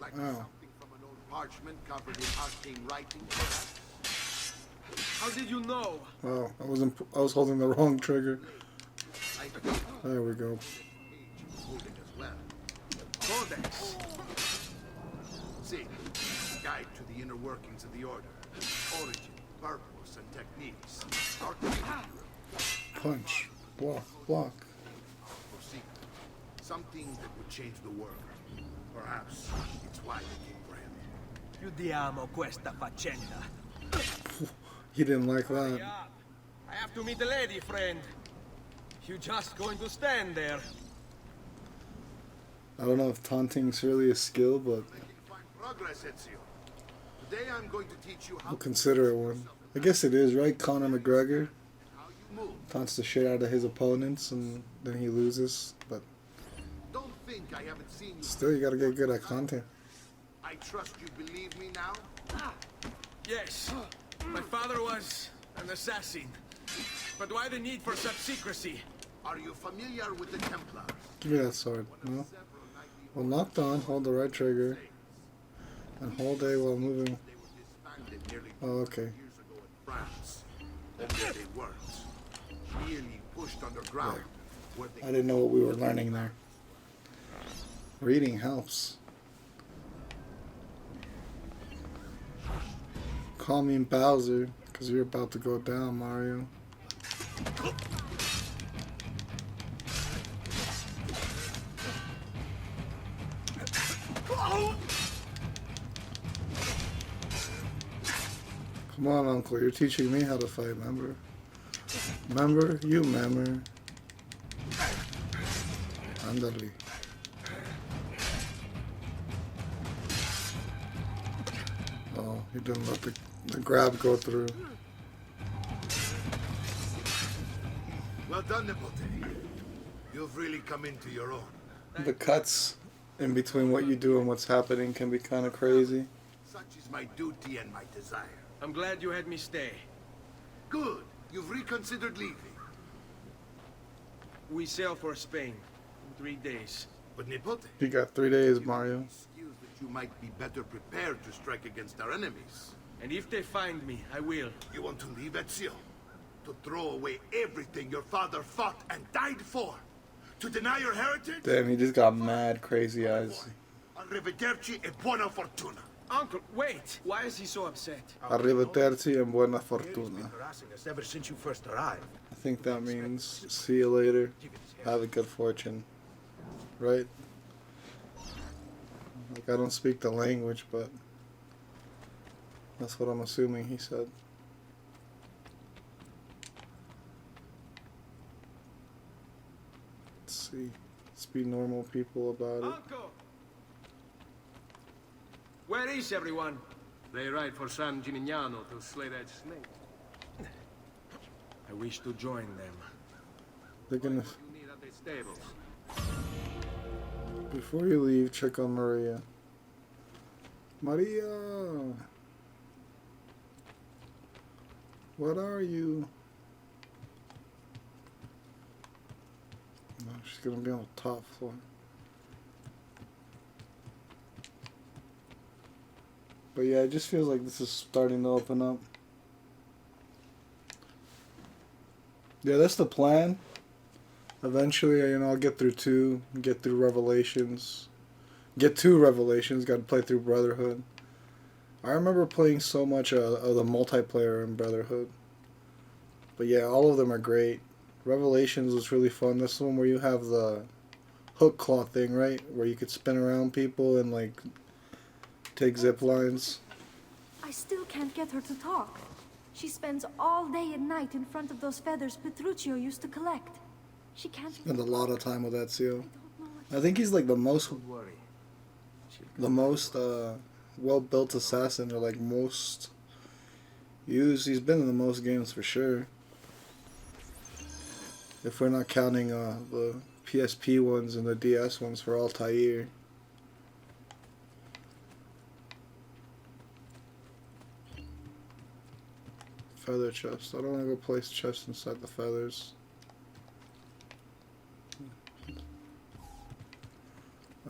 Like Oh. something from an old parchment covered in arcane writing, perhaps? How did you know? Oh, I was holding the wrong trigger. I There we go. holding as well. Codex. See, guide to the inner workings of the order. Origin, purpose, and techniques. Our Punch. Block. Block. for secret. Something that would change the world. Perhaps it's why they came for him. Chiudiamo questa faccenda. He didn't like that. I have to meet the lady, friend. You just going to stand there? I don't know if taunting's really a skill, but Progress, Ezio. Today I'm going to teach you how I'll consider it one. I guess it is, right? Conor McGregor you move. taunts the shit out of his opponents and then he loses, but Don't think I haven't seen you. still you gotta get good at content. I trust you believe me now? Yes. My father was an assassin. But why the need for such secrecy? Are you familiar with the Templars? Give me that sword. No? Well, locked on, hold the right trigger, and hold A while moving. Disbanded nearly Oh, okay. years ago in France. And there they weren't. Merely pushed underground. Where they I didn't know what we were learning there. Reading helps. Call me Bowser, because you're about to go down, Mario. Come on, Uncle, you're teaching me how to fight, remember? Remember? You remember. Andale. Oh, he didn't let the grab go through. Well done, Nipote. You've really come into your own. The cuts in between what you do and what's happening can be kind of crazy. Such is my duty and my desire. I'm glad you had me stay. Good. You've reconsidered leaving. We sail for Spain in 3 days. But Nipote, You got 3 days, Mario. skills that you might be better prepared to strike against our enemies. And if they find me, I will. You want to leave, Ezio? To throw away everything your father fought and died for? To deny your heritage? Damn, he just got mad, crazy eyes. Arrivederci e buona fortuna. Uncle, wait! Why is he so upset? Arrivederci e buona fortuna. Harassing us ever since you first arrived. I think that means see you later. Have a good fortune. Right? Like, I don't speak the language, but that's what I'm assuming he said. Let's see. Let's be normal people about it. Uncle! Where is everyone? They ride for San Gimignano to slay that snake. I wish to join them. They're gonna... What do you need at the stables? Before you leave, check on Maria. Maria! What are you? No, she's gonna be on the top floor. But yeah, it just feels like this is starting to open up. Yeah, that's the plan. Eventually, you know, I'll get through 2, get through Revelations. Get 2 Revelations, gotta play through Brotherhood. I remember playing so much of the multiplayer in Brotherhood. But yeah, all of them are great. Revelations was really fun. That's the one where you have the hook claw thing, right? Where you could spin around people and, like, take zip lines. I still can't get her to talk. She spends all day and night in front of those feathers Petruchio used to collect. She can't... Spend a lot of time with Ezio. I think he's like the most well-built assassin, or like most used. He's been in the most games for sure. If we're not counting the PSP ones and the DS ones for Altair. Feather chest. I don't want to go place chest inside the feathers.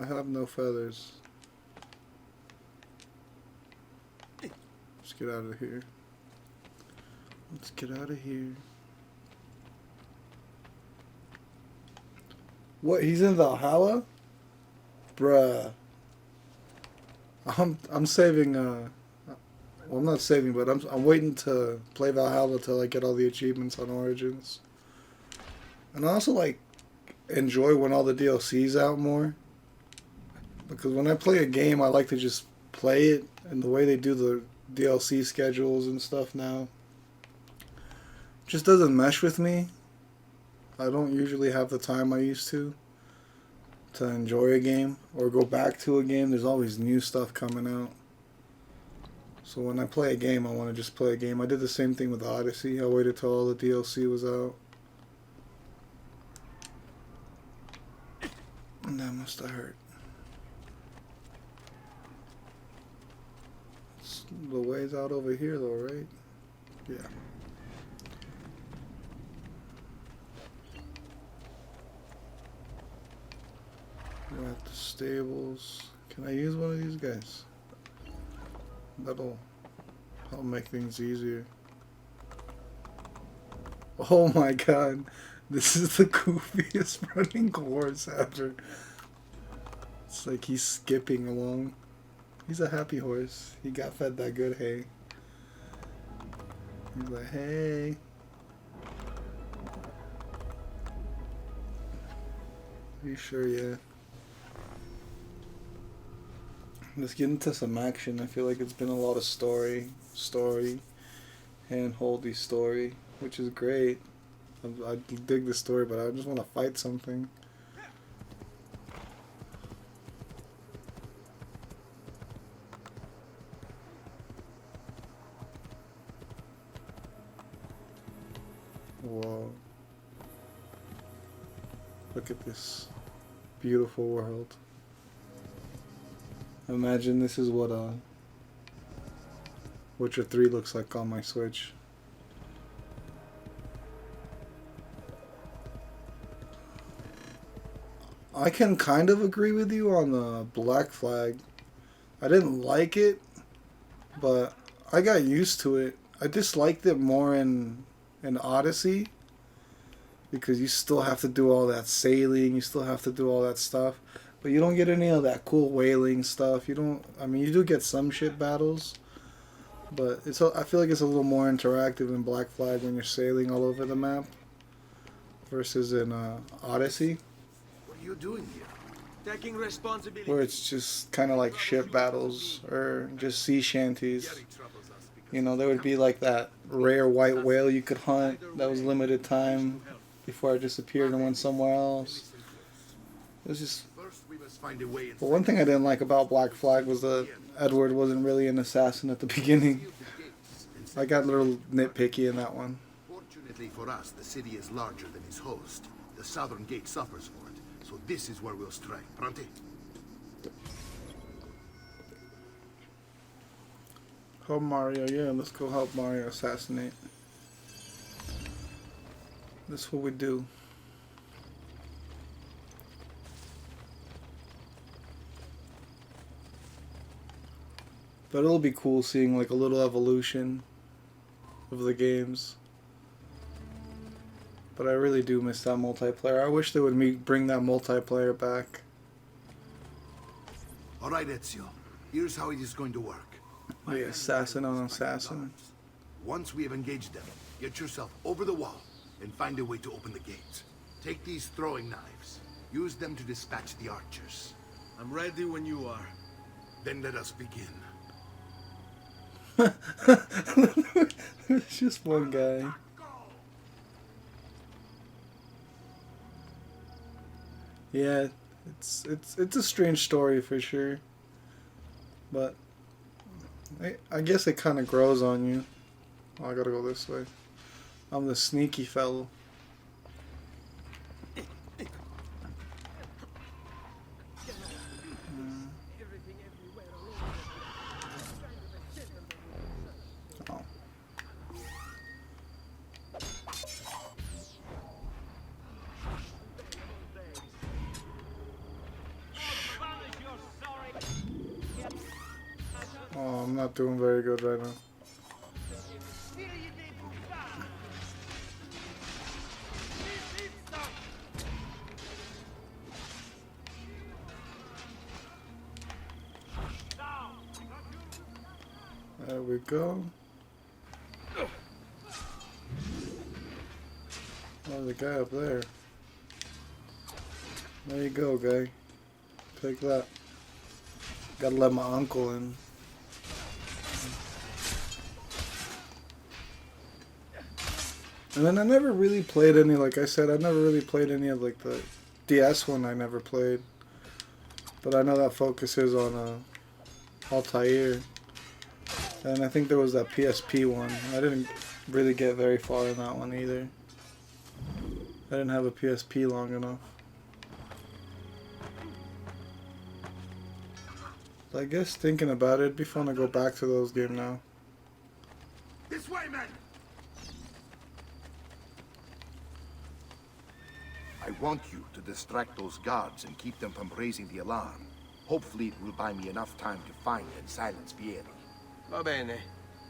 I have no feathers. Let's get out of here. Let's get out of here. What? He's in Valhalla? Bruh. I'm saving. Well, I'm not saving, but I'm waiting to play Valhalla till I get all the achievements on Origins. And I also like enjoy when all the DLC's out more. Because when I play a game, I like to just play it, and the way they do the DLC schedules and stuff now just doesn't mesh with me. I don't usually have the time I used to enjoy a game or go back to a game. There's always new stuff coming out. So when I play a game, I want to just play a game. I did the same thing with Odyssey. I waited till all the DLC was out. And that must have hurt. The way's out over here though, right? Yeah. We're at the stables. Can I use one of these guys? That'll make things easier. Oh my god. This is the goofiest running horse ever. It's like he's skipping along. He's a happy horse. He got fed that good hay. He's like, hey. Are you sure? Yeah. Let's get into some action. I feel like it's been a lot of story, hand-holdy story, which is great. I dig the story, but I just want to fight something. Whoa. Look at this beautiful world. Imagine this is what Witcher 3 looks like on my Switch. I can kind of agree with you on the Black Flag. I didn't like it, but I got used to it. I disliked it more in Odyssey, because you still have to do all that sailing, you still have to do all that stuff, but you don't get any of that cool whaling stuff. You don't, I mean, you do get some ship battles, but I feel like it's a little more interactive in Black Flag when you're sailing all over the map versus in Odyssey. What are you doing here? Taking responsibility. where it's just kind of like ship battles or just sea shanties. You know, there would be like that rare white whale you could hunt that was limited time before it disappeared and went somewhere else. It was just... But one thing I didn't like about Black Flag was that Edward wasn't really an assassin at the beginning. I got a little nitpicky in that one. Fortunately for us, the city is larger than its host. The southern gate suffers for it, so this is where we'll strike. Pronti? Help Mario, yeah, let's go help Mario assassinate. That's what we do. But it'll be cool seeing like a little evolution of the games. But I really do miss that multiplayer. I wish they would bring that multiplayer back. Alright, Ezio. Here's how it is going to work. The assassin on assassin. Once we have engaged them, get yourself over the wall and find a way to open the gates. Take these throwing knives. Use them to dispatch the archers. I'm ready when you are. Then let us begin. It's just one guy. Yeah, it's a strange story for sure. But I guess it kind of grows on you. Oh, I gotta go this way. I'm the sneaky fellow. Oh, I'm not doing very good right now. There we go. Oh, the guy up there. There you go, guy. Take that. Gotta let my uncle in. And then I never really played any, like I said, I never really played any of like the DS one. I never played. But I know that focuses on Altair. And I think there was that PSP one. I didn't really get very far in that one either. I didn't have a PSP long enough. So I guess thinking about it, it'd be fun to go back to those games now. This way, men! I want you to distract those guards and keep them from raising the alarm. Hopefully it will buy me enough time to find and silence Vieri. Va bene.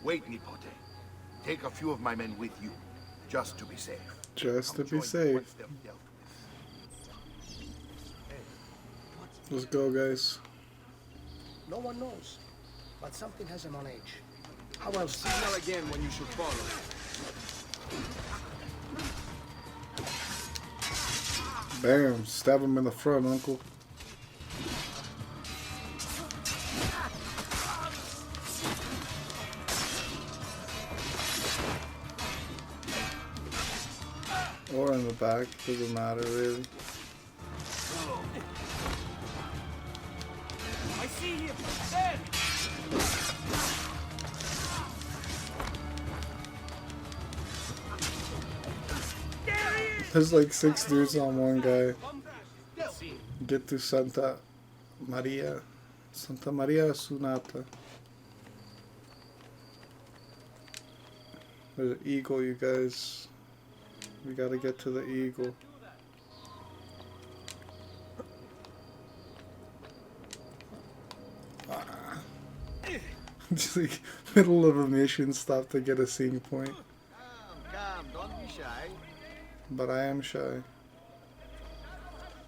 Wait, Nipote. Take a few of my men with you, just to be safe. Just to be safe. Let's go, guys. No one knows, but something has him on edge. How else? Signal again when you should follow. Bam, stab him in the front, uncle. Or in the back, doesn't matter really. I see him! There! There's like 6 dudes on one guy. Get to Santa Maria Sunata. There's an eagle, you guys. We gotta get to the eagle. Just like middle of a mission, stop to get a scene point. Come, don't be shy. But I am shy.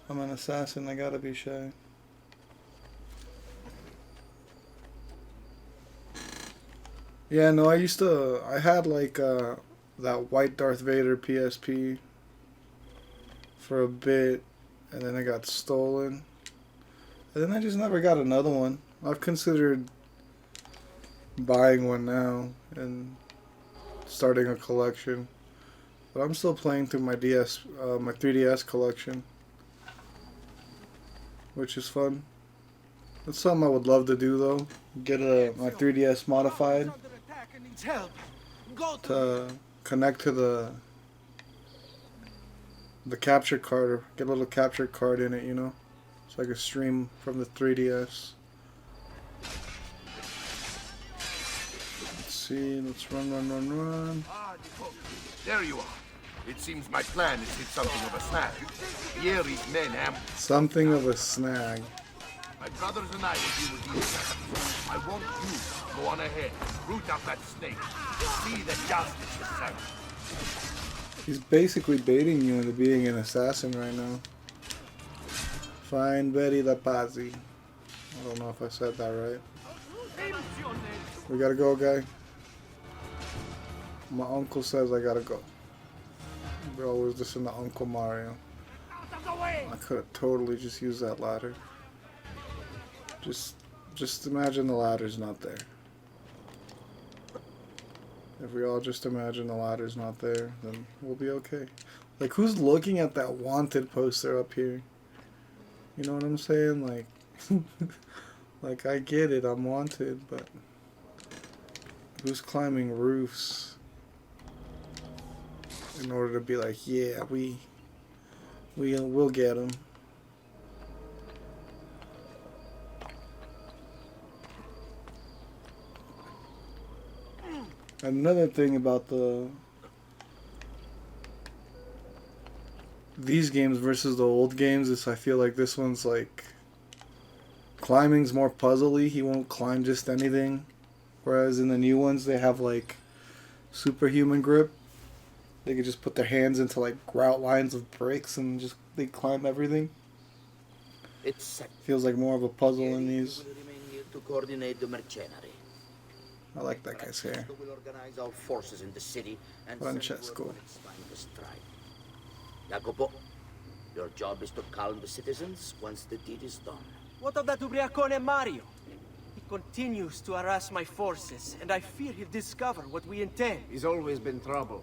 I'm an assassin, I gotta be shy. Yeah, no, I had like that white Darth Vader PSP for a bit, and then it got stolen. And then I just never got another one. I've considered buying one now and starting a collection. But I'm still playing through my my 3DS collection, which is fun. That's something I would love to do though. Get my 3DS modified to connect to the capture card, or get a little capture card in it, you know, so I can stream from the 3DS. Let's see, let's run. There you are. It seems my plan has hit something of a snag. Yeri's men have... Something of a snag. My brothers and I will deal with you. I want you to go on ahead, root out that snake, see that justice is served. He's basically baiting you into being an assassin right now. Find Betty the Pazzi. I don't know if I said that right. We gotta go, guy. My uncle says I gotta go. We're always listening to Uncle Mario. I could have totally just used that ladder. Just imagine the ladder's not there. If we all just imagine the ladder's not there, then we'll be okay. Like, who's looking at that wanted poster up here? You know what I'm saying? Like, like, I get it, I'm wanted, but who's climbing roofs in order to be like, yeah, we'll get him. Another thing about these games versus the old games is I feel like this one's like climbing's more puzzly. He won't climb just anything, whereas in the new ones they have like superhuman grip. They could just put their hands into like grout lines of bricks and just they climb everything. Feels like more of a puzzle in these. To coordinate the mercenary. I like that guy's hair. Will organize our forces in the city and Francesco. Jacopo, your job is to calm the citizens once the deed is done. What of that ubriacone Mario? He continues to harass my forces, and I fear he'll discover what we intend. He's always been trouble.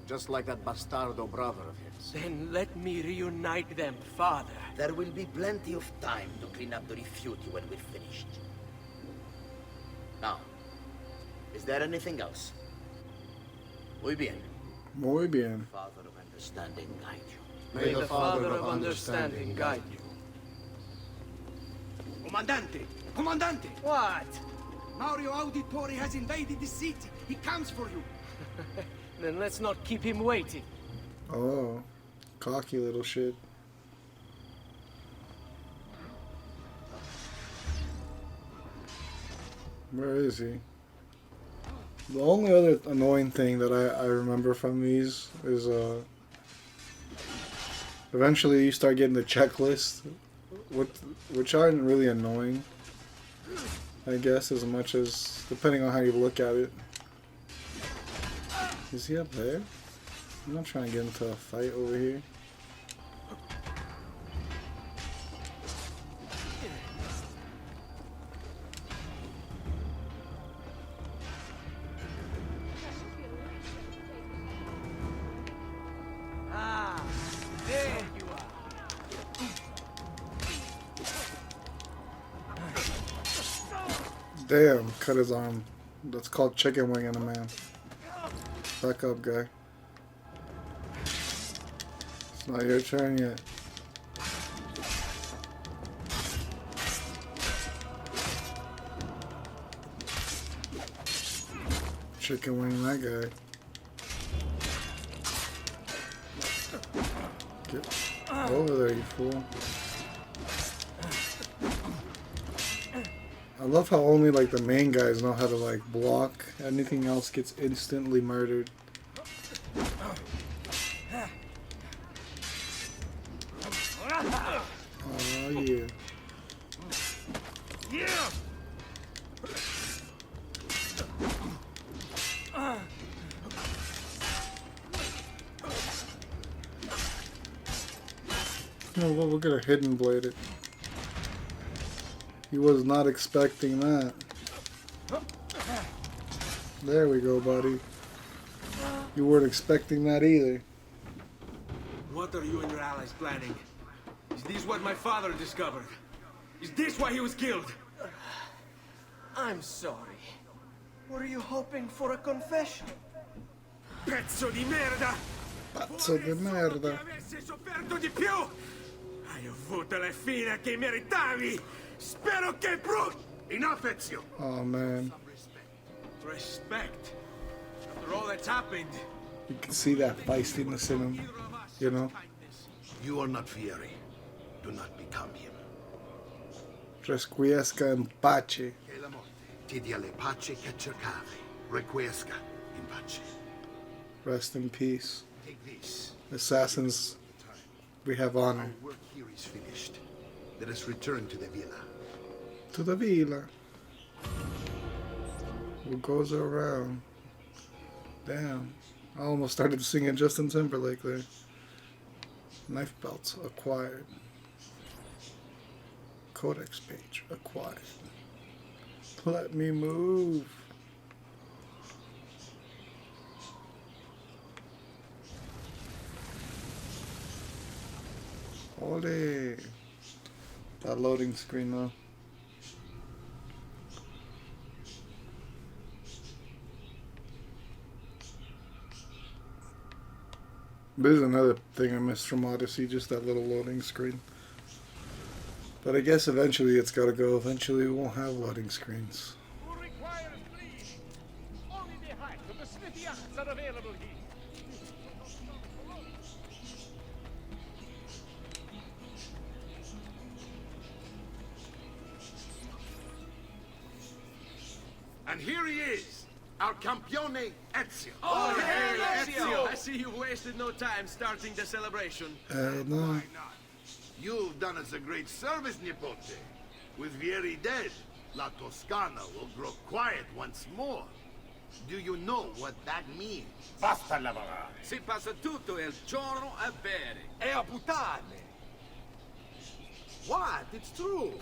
Just like that bastardo brother of his. Then let me reunite them, father. There will be plenty of time to clean up the refuti when we're finished. Now, is there anything else? Muy bien. Muy bien. Father of understanding guide you. May the Father of understanding guide you. Comandante! Comandante! What? Mario Auditore has invaded the city. He comes for you. Then let's not keep him waiting. Oh, cocky little shit. Where is he? The only other annoying thing that I remember from these is eventually you start getting the checklist, which aren't really annoying, I guess, as much as depending on how you look at it. Is he up there? I'm not trying to get into a fight over here. Ah, there you are. Damn, cut his arm. That's called chicken winging a man. Back up, guy. It's not your turn yet. Chicken wing that guy. Get over there, you fool. I love how only like the main guys know how to like block. Anything else gets instantly murdered. Oh yeah. No, well, we're gonna hidden blade it. He was not expecting that. There we go, buddy. You weren't expecting that either. What are you and your allies planning? Is this what my father discovered? Is this why he was killed? I'm sorry. Were you hoping for a confession? Pezzo di merda! Pazzo di merda. Avessi sofferto di più! Hai avuto la fine che meritavi! Spero che Enough, Ezio! Oh man. Respect. After all that's happened. You can see that feistiness in him, you know? You are not Fieri. Do not become him. Requiesca in pace. Che la morte ti dia le pace che cercavi. Requiesca in pace. Rest in peace. Take this. Assassins, we have honor. Our work here is finished. Let us return to the villa. To the villa. What goes around? Damn. I almost started singing Justin Timberlake there. Knife belts acquired. Codex page acquired. Let me move. Ole. That loading screen though. This is another thing I missed from Odyssey, just that little loading screen. But I guess eventually it's gotta go. Eventually we won't have loading screens. Who requires please? Only the height of the smithy yachts are available here. And here he is, our campione Ezio. Oh, hey, Ezio! I see you've wasted no time starting the celebration. No. You've done us a great service, Nipote. With Vieri dead, La Toscana will grow quiet once more. Do you know what that means? Basta lavorare. Si passa tutto il giorno a bere. E a puttane. What? It's true.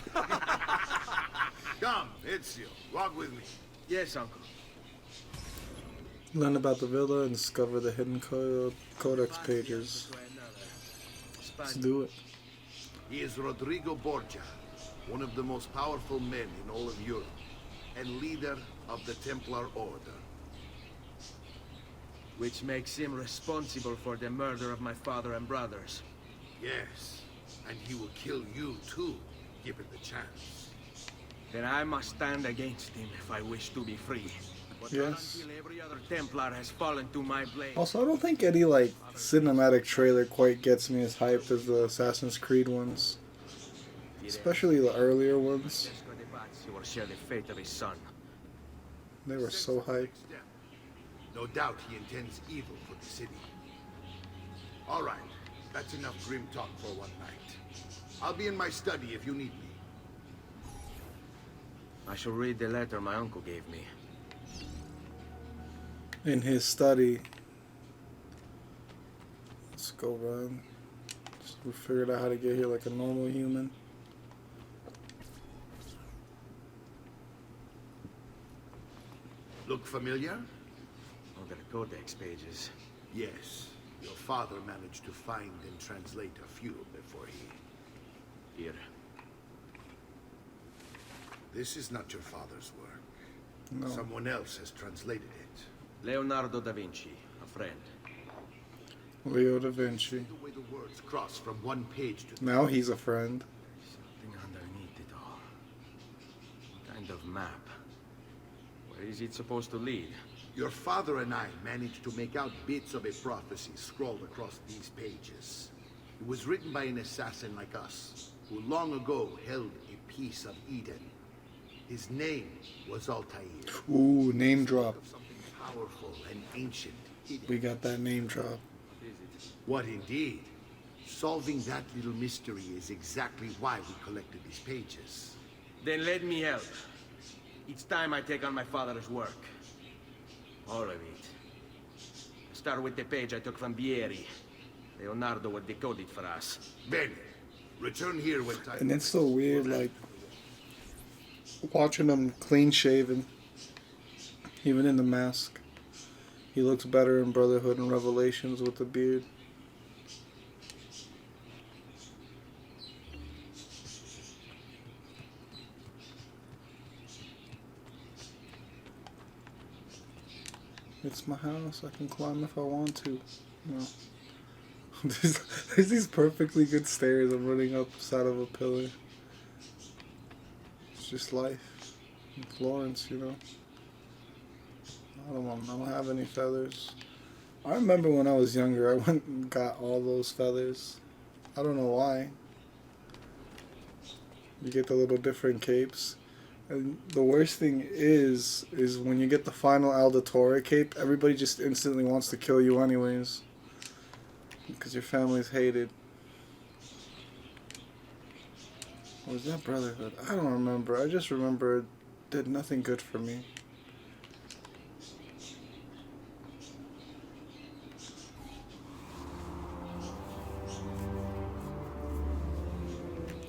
Come, Ezio, walk with me. Yes, uncle. Learn about the villa and discover the hidden codex pages. Let's do it. He is Rodrigo Borgia, one of the most powerful men in all of Europe, and leader of the Templar Order. Which makes him responsible for the murder of my father and brothers. Yes, and he will kill you too, given the chance. Then I must stand against him if I wish to be free. But not Yes. until every other Templar has fallen to my blade. Also, I don't think any like cinematic trailer quite gets me as hyped as the Assassin's Creed ones, especially the earlier ones. Francesco de Pazzi will share the fate of his son. They were so hyped. No doubt he intends evil for the city. All right, that's enough grim talk for one night. I'll be in my study if you need me. I shall read the letter my uncle gave me. In his study. Let's go run. So we figured out how to get here like a normal human. Look familiar? All the codex pages. Yes. Your father managed to find and translate a few before he... Here. This is not your father's work. No. Someone else has translated it. Leonardo da Vinci, a friend. Leo da Vinci. The way the words cross from one page to the Now he's a friend. Something underneath it all. Kind of map. Where is it supposed to lead? Your father and I managed to make out bits of a prophecy scrawled across these pages. It was written by an assassin like us, who long ago held a piece of Eden. His name was Altair. Ooh, name drop. Something powerful and ancient. We got that name drop. What indeed? Solving that little mystery is exactly why we collected these pages. Then let me help. Each time I take on my father's work. All of it. Start with the page I took from Vieri. Leonardo will decode it for us. Bene. Return here when time... And it's so weird, like, watching him clean shaven, even in the mask. He looks better in Brotherhood and Revelations with the beard. It's my house. I can climb if I want to. No. There's these perfectly good stairs. I'm running up the side of a pillar. It's just life in Florence, you know. I don't have any feathers. I remember when I was younger, I went and got all those feathers. I don't know why. You get the little different capes. And the worst thing is when you get the final Aldatora cape, everybody just instantly wants to kill you anyways. Because your family's hated. Or was that Brotherhood? I don't remember. I just remember it did nothing good for me.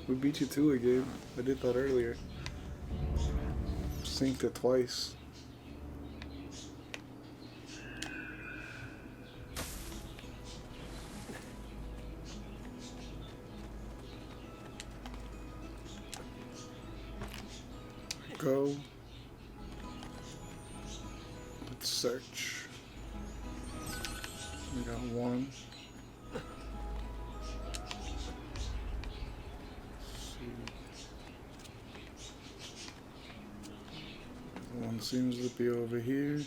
We beat you to a game. I did that earlier. Synced it twice. Go. Let's search. We got one. One seems to be over here.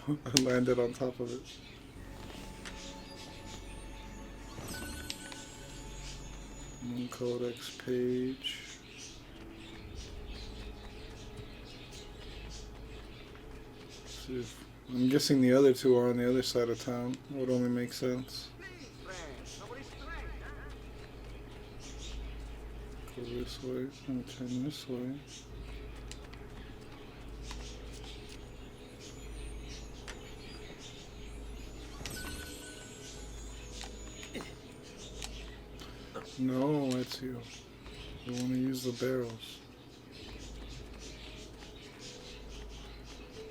I landed on top of it. One codex page. See if, I'm guessing the other two are on the other side of town. It would only make sense. Go this way and turn this way. No, it's you. You want to use the barrels.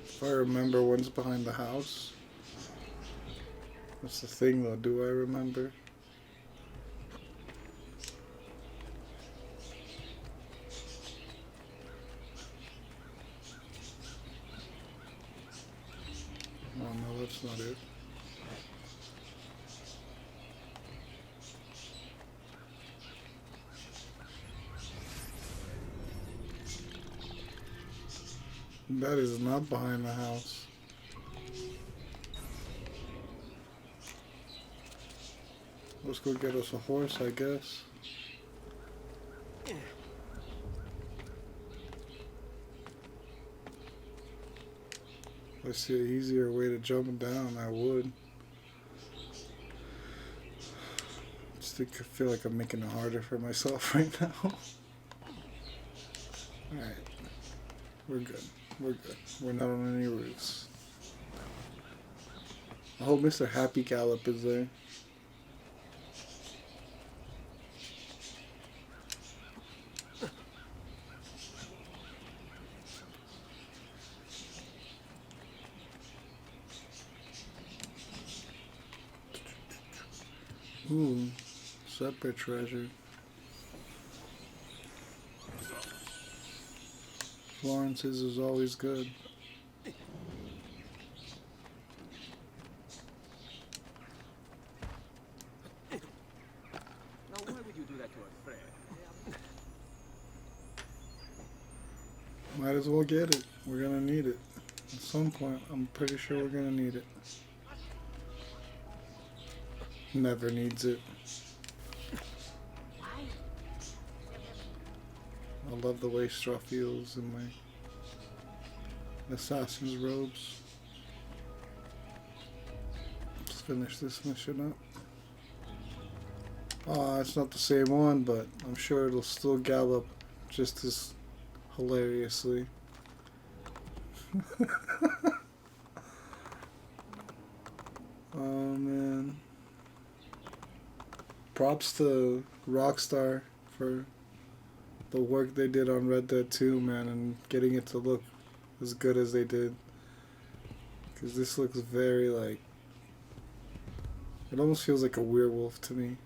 If I remember one's behind the house. That's the thing though, do I remember? Oh no, that's not it. That is not behind the house. Let's go get us a horse, I guess. If I see an easier way to jump down, I would. I feel like I'm making it harder for myself right now. Alright. We're good. We're good. We're not on any roofs. I hope Mr. Happy Gallop is there. Ooh, separate treasure. Florence's is always good. Now, why would you do that to our friend? Might as well get it. We're gonna need it. At some point, I'm pretty sure we're gonna need it. Never needs it. I love the way Straw feels in my assassin's robes. Let's finish this mission up. Oh, it's not the same one, but I'm sure it'll still gallop just as hilariously. Oh man. Props to Rockstar for the work they did on Red Dead 2, man, and getting it to look as good as they did. Because this looks very like... It almost feels like a werewolf to me.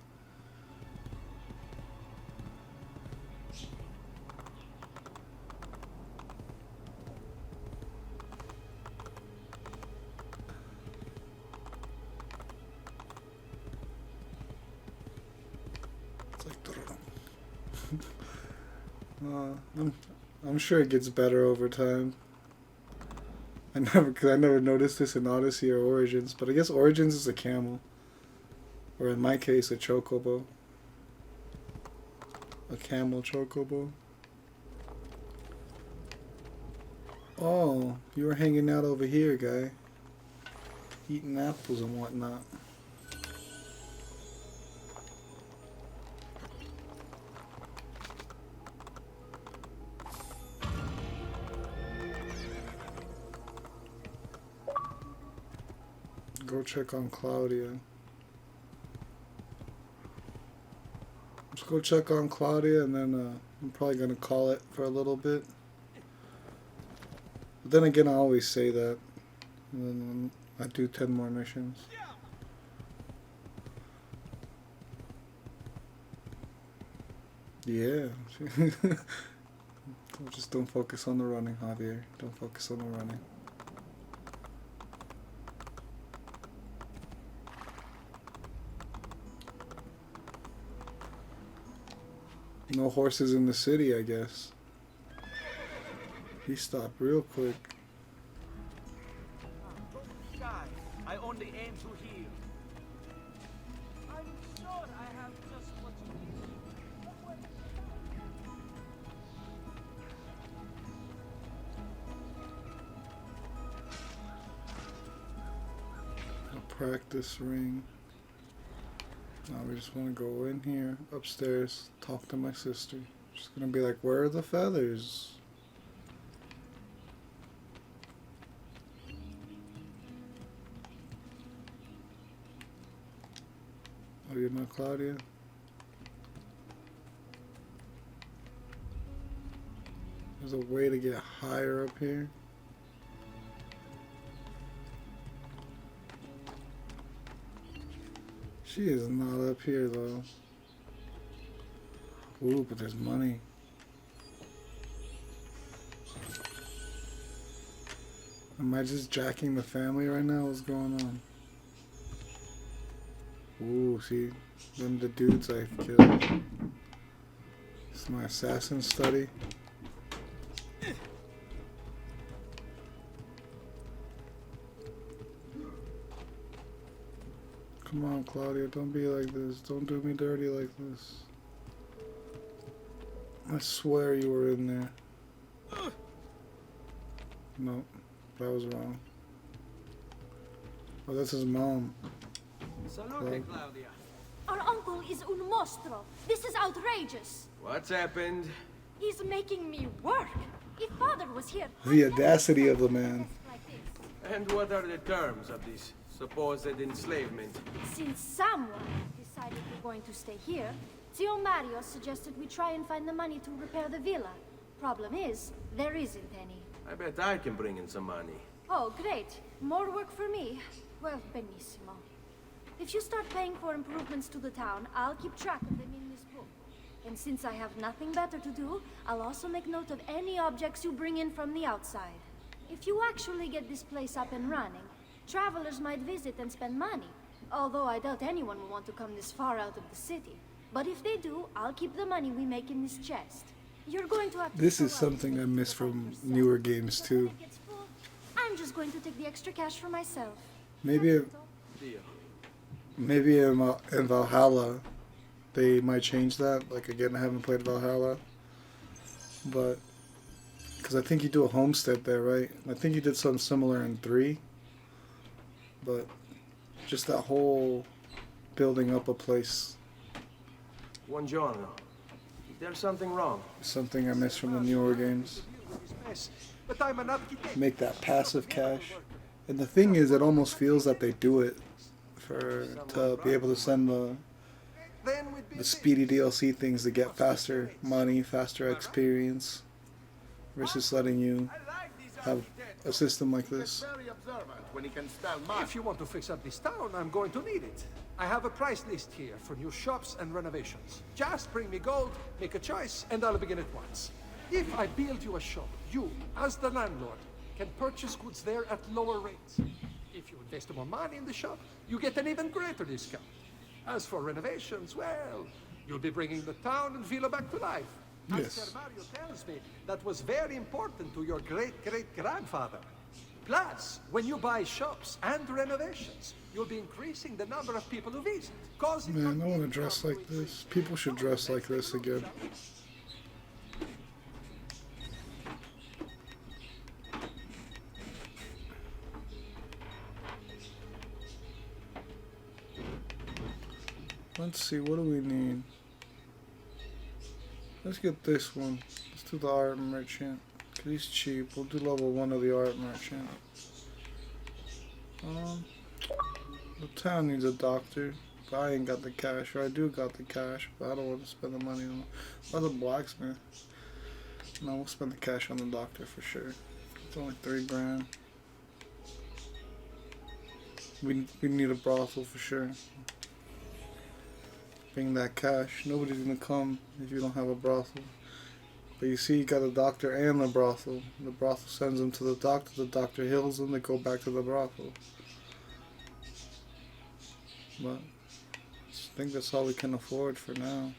I'm sure it gets better over time. I never noticed this in Odyssey or Origins, but I guess Origins is a camel, or in my case, a chocobo, a camel chocobo. Oh, you were hanging out over here, guy, eating apples and whatnot. Go check on Claudia. Let's go check on Claudia, and then I'm probably gonna call it for a little bit. But then again, I always say that, and then I do 10 more missions. Yeah. Just don't focus on the running, Javier. Don't focus on the running. No horses in the city, I guess. He stopped real quick. I only aim to heal. I'm sure I have just what you A practice ring. Now we just want to go in here, upstairs, talk to my sister. Just gonna be like, where are the feathers? Oh, you're not Claudia? There's a way to get higher up here. She is not up here though. Ooh, but there's money. Am I just jacking the family right now? What's going on? Ooh, see? Them the dudes I've killed. It's my assassin study. Come on, Claudia, don't be like this. Don't do me dirty like this. I swear you were in there. No, that was wrong. Oh, that's his mom. Salute, Claudia. Our uncle is un mostro. This is outrageous. What's happened? He's making me work. If father was here... The audacity of the man. And what are the terms of this supposed enslavement? Since someone decided we're going to stay here, Zio Mario suggested we try and find the money to repair the villa. Problem is, there isn't any. I bet I can bring in some money. Oh, great. More work for me. Well, benissimo. If you start paying for improvements to the town, I'll keep track of them in this book. And since I have nothing better to do, I'll also make note of any objects you bring in from the outside. If you actually get this place up and running, travelers might visit and spend money. Although I doubt anyone will want to come this far out of the city. But if they do, I'll keep the money we make in this chest. You're going to have to... This is something I miss from newer games too. I'm just going to take the extra cash for myself. Maybe in Valhalla they might change that. Like, again, I haven't played Valhalla, but because I think you do a homestead there, right? I think you did something similar in 3, but just that whole building up a place. Buongiorno. Is there something wrong? Something I miss from the newer games. this mess, but I'm an architect. Make that passive cash. And the thing is, it almost feels that they do it to be able to send the speedy DLC things to get faster money, faster experience, versus letting you have a system like this. If you want to fix up this town, I'm going to need it. I have a price list here for new shops and renovations. Just bring me gold, make a choice, and I'll begin at once. If I build you a shop, you, as the landlord, can purchase goods there at lower rates. If you invest more money in the shop, you get an even greater discount. As for renovations, well, you'll be bringing the town and villa back to life. Yes. As Ser Mario tells me, that was very important to your great-great-grandfather. Plus, when you buy shops and renovations, you'll be increasing the number of people who visit, causing... Man, I want to dress like this. People should dress like this again. Let's see, what do we need? Let's get this one. Let's do the art merchant. Cause he's cheap. We'll do level 1 of the art merchant. The town needs a doctor. But I ain't got the cash. Or I do got the cash, but I don't want to spend the money on the blacksmith. No, we'll spend the cash on the doctor for sure. It's only 3 grand. We need a brothel for sure. Bring that cash. Nobody's gonna come if you don't have a brothel. But you see, you got a doctor and the brothel. The brothel sends them to the doctor heals them, they go back to the brothel. But I think that's all we can afford for now.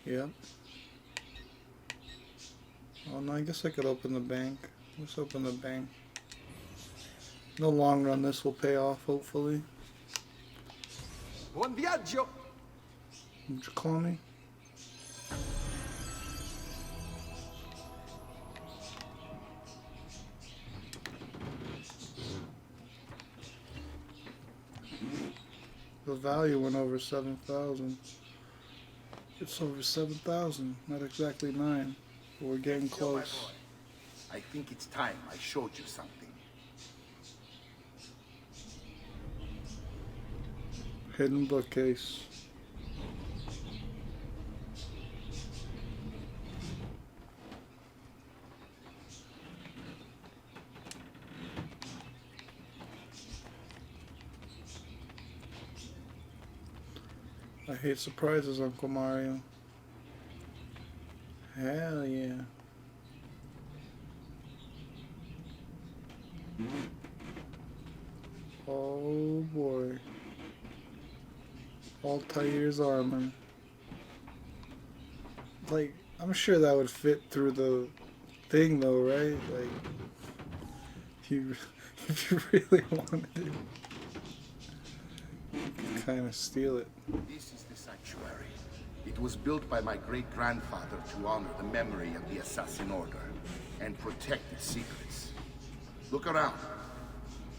Yep. Oh no, I guess I could open the bank. Let's open the bank. In the long run, this will pay off, hopefully. Buon viaggio! Would you call me? The value went over 7,000. It's over 7,000, not exactly 9, but we're getting close. I think it's time I showed you something. Hidden bookcase. I hate surprises, Uncle Mario. Hell yeah. Oh boy. Altair's armor. Like, I'm sure that would fit through the thing though, right? Like, if you really wanted it, you could kind of steal it. This is the sanctuary. It was built by my great-grandfather to honor the memory of the Assassin Order and protect its secrets. Look around.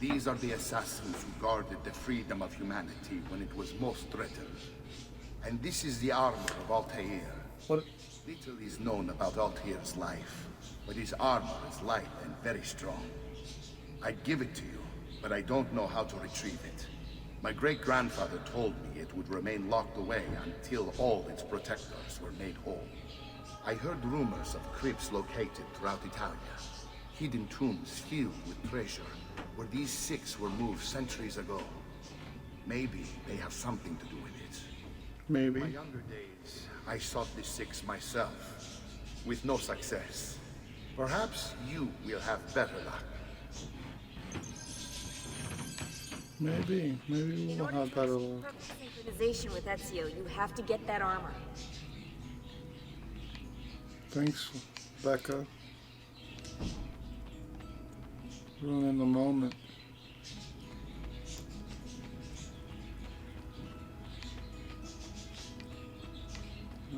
These are the assassins who guarded the freedom of humanity when it was most threatened. And this is the armor of Altair. What? Little is known about Altair's life, but his armor is light and very strong. I'd give it to you, but I don't know how to retrieve it. My great-grandfather told me it would remain locked away until all its protectors were made whole. I heard rumors of crypts located throughout Italia, hidden tombs filled with treasure, where these 6 were moved centuries ago. Maybe they have something to do with it. Maybe. In my younger days, I sought the 6 myself, with no success. Perhaps you will have better luck. Maybe we'll have better luck. Synchronization with Ezio, you have to get that armor. Thanks, Becca. Ruining the moment.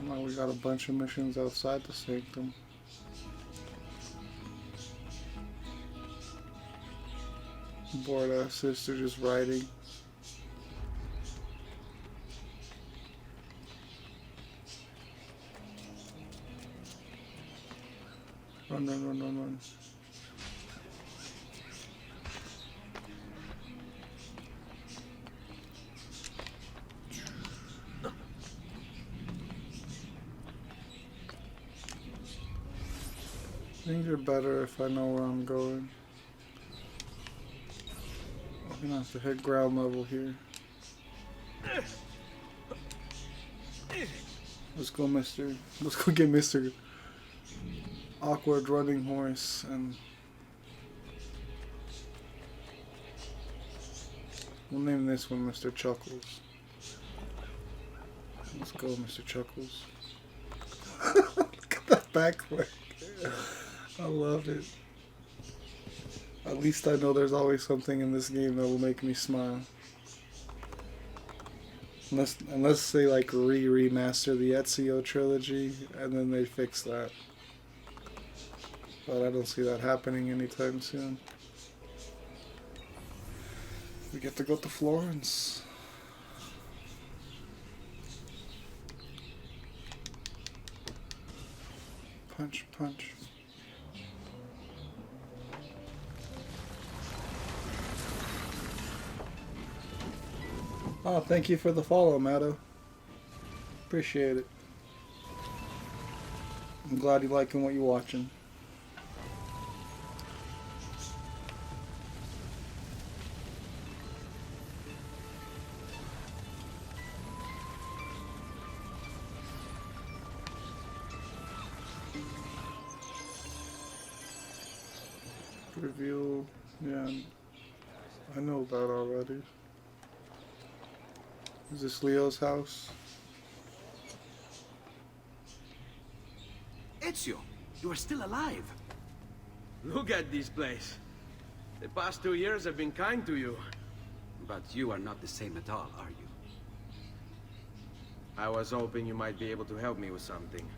Now we got a bunch of missions outside the sanctum. Bored ass sister just riding. Run, run, run, run, run. Things are better if I know where I'm going. I'm gonna have to hit ground level here. Let's go, Mr. Let's go get Mr. Awkward Running Horse and we'll name this one Mr. Chuckles. Let's go, Mr. Chuckles. Look at that back leg. I love it. At least I know there's always something in this game that will make me smile. Unless they like remaster the Ezio trilogy and then they fix that. But I don't see that happening anytime soon. We get to go to Florence. Punch, punch. Oh, thank you for the follow, Matto. Appreciate it. I'm glad you're liking what you're watching. Reveal, yeah, I know that already. Is this Leo's house? Ezio, you are still alive. Look at this place. The past 2 years have been kind to you. But you are not the same at all, are you? I was hoping you might be able to help me with something.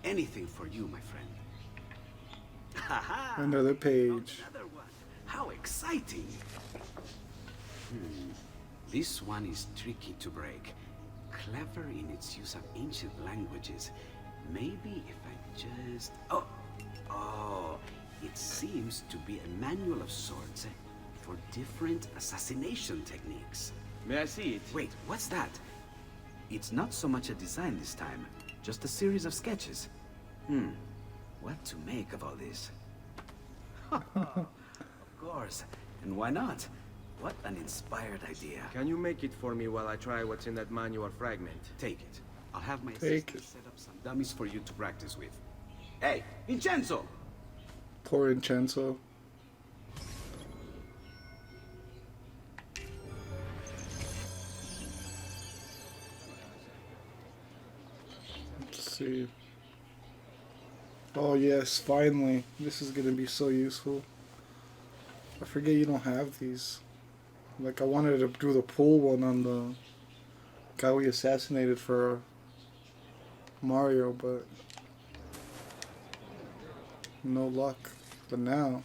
Anything for you, my friend. Another page. Another one. How exciting! This one is tricky to break. Clever in its use of ancient languages. Maybe if I just... Oh, it seems to be a manual of sorts for different assassination techniques. May I see it? Wait, what's that? It's not so much a design this time, just a series of sketches. What to make of all this? Of course, and why not? What an inspired idea. Can you make it for me while I try what's in that manual fragment? Take it. I'll have my assistant set up some dummies for you to practice with. Hey, Vincenzo! Poor Vincenzo. Let's see. Oh yes, finally. This is gonna be so useful. I forget you don't have these. Like, I wanted to do the pool one on the guy we assassinated for Mario, but no luck. But now,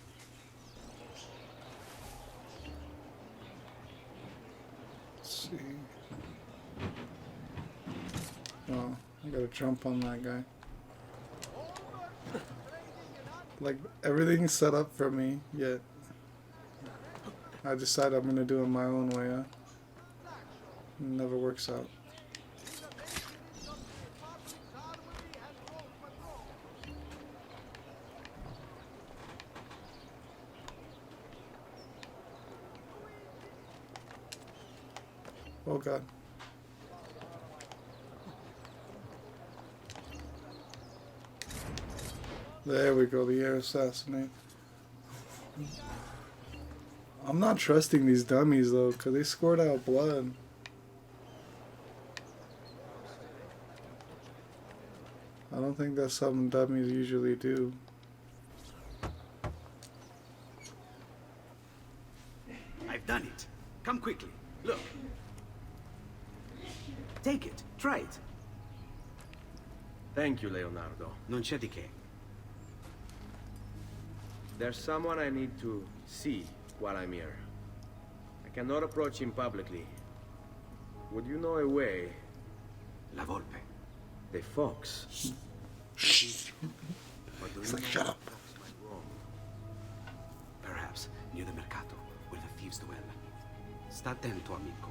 let's see. Oh, I gotta jump on that guy. Like, everything's set up for me, yet I decide I'm gonna do it my own way, huh? It never works out. Oh god. There we go, the air assassinate. I'm not trusting these dummies though, because they squirt out blood. I don't think that's something dummies usually do. I've done it. Come quickly. Look. Take it. Try it. Thank you, Leonardo. Non c'è di che. There's someone I need to see while I'm here. I cannot approach him publicly. Would you know a way? La Volpe. The fox. Shh. He's like, shut up. near the Mercato, where the thieves dwell. Sta attento, amico.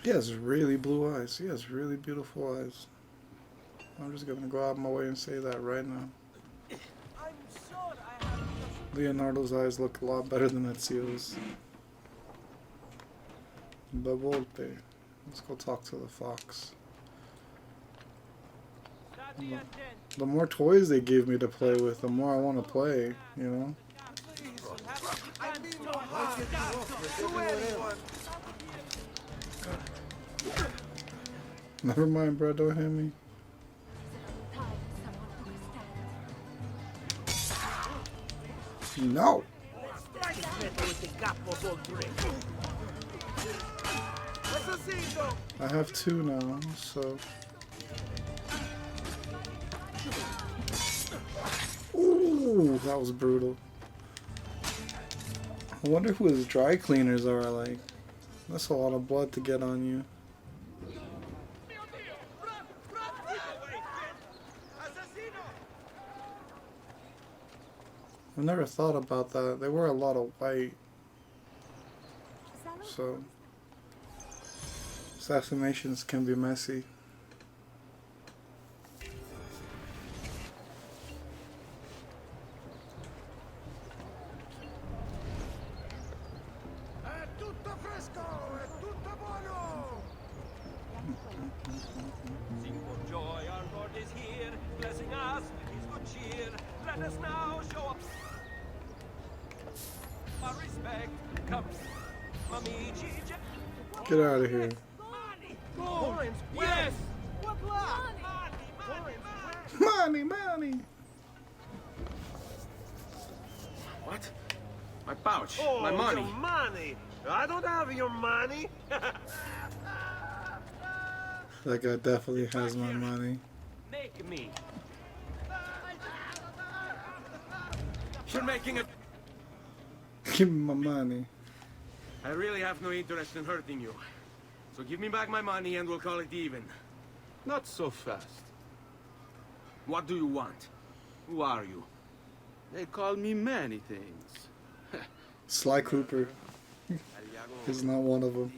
He has really blue eyes. He has really beautiful eyes. I'm just gonna go out of my way and say that right now. Leonardo's eyes look a lot better than Ezio's. Bavolpe. Let's go talk to the fox. The more toys they give me to play with, the more I want to play, you know? Never mind, bro, don't hit me. No! I have two now, so... Ooh, that was brutal. I wonder who his dry cleaners are like. That's a lot of blood to get on you. I never thought about that. They wear a lot of white. So assassinations can be messy. Get out of here. Yes! Money, money! What? My pouch. Oh, my money. Your money. I don't have your money. That guy definitely has my money. Make me. You're making it. Give me my money. I really have no interest in hurting you. So give me back my money and we'll call it even. Not so fast. What do you want? Who are you? They call me many things. Sly Cooper. He's not one of them.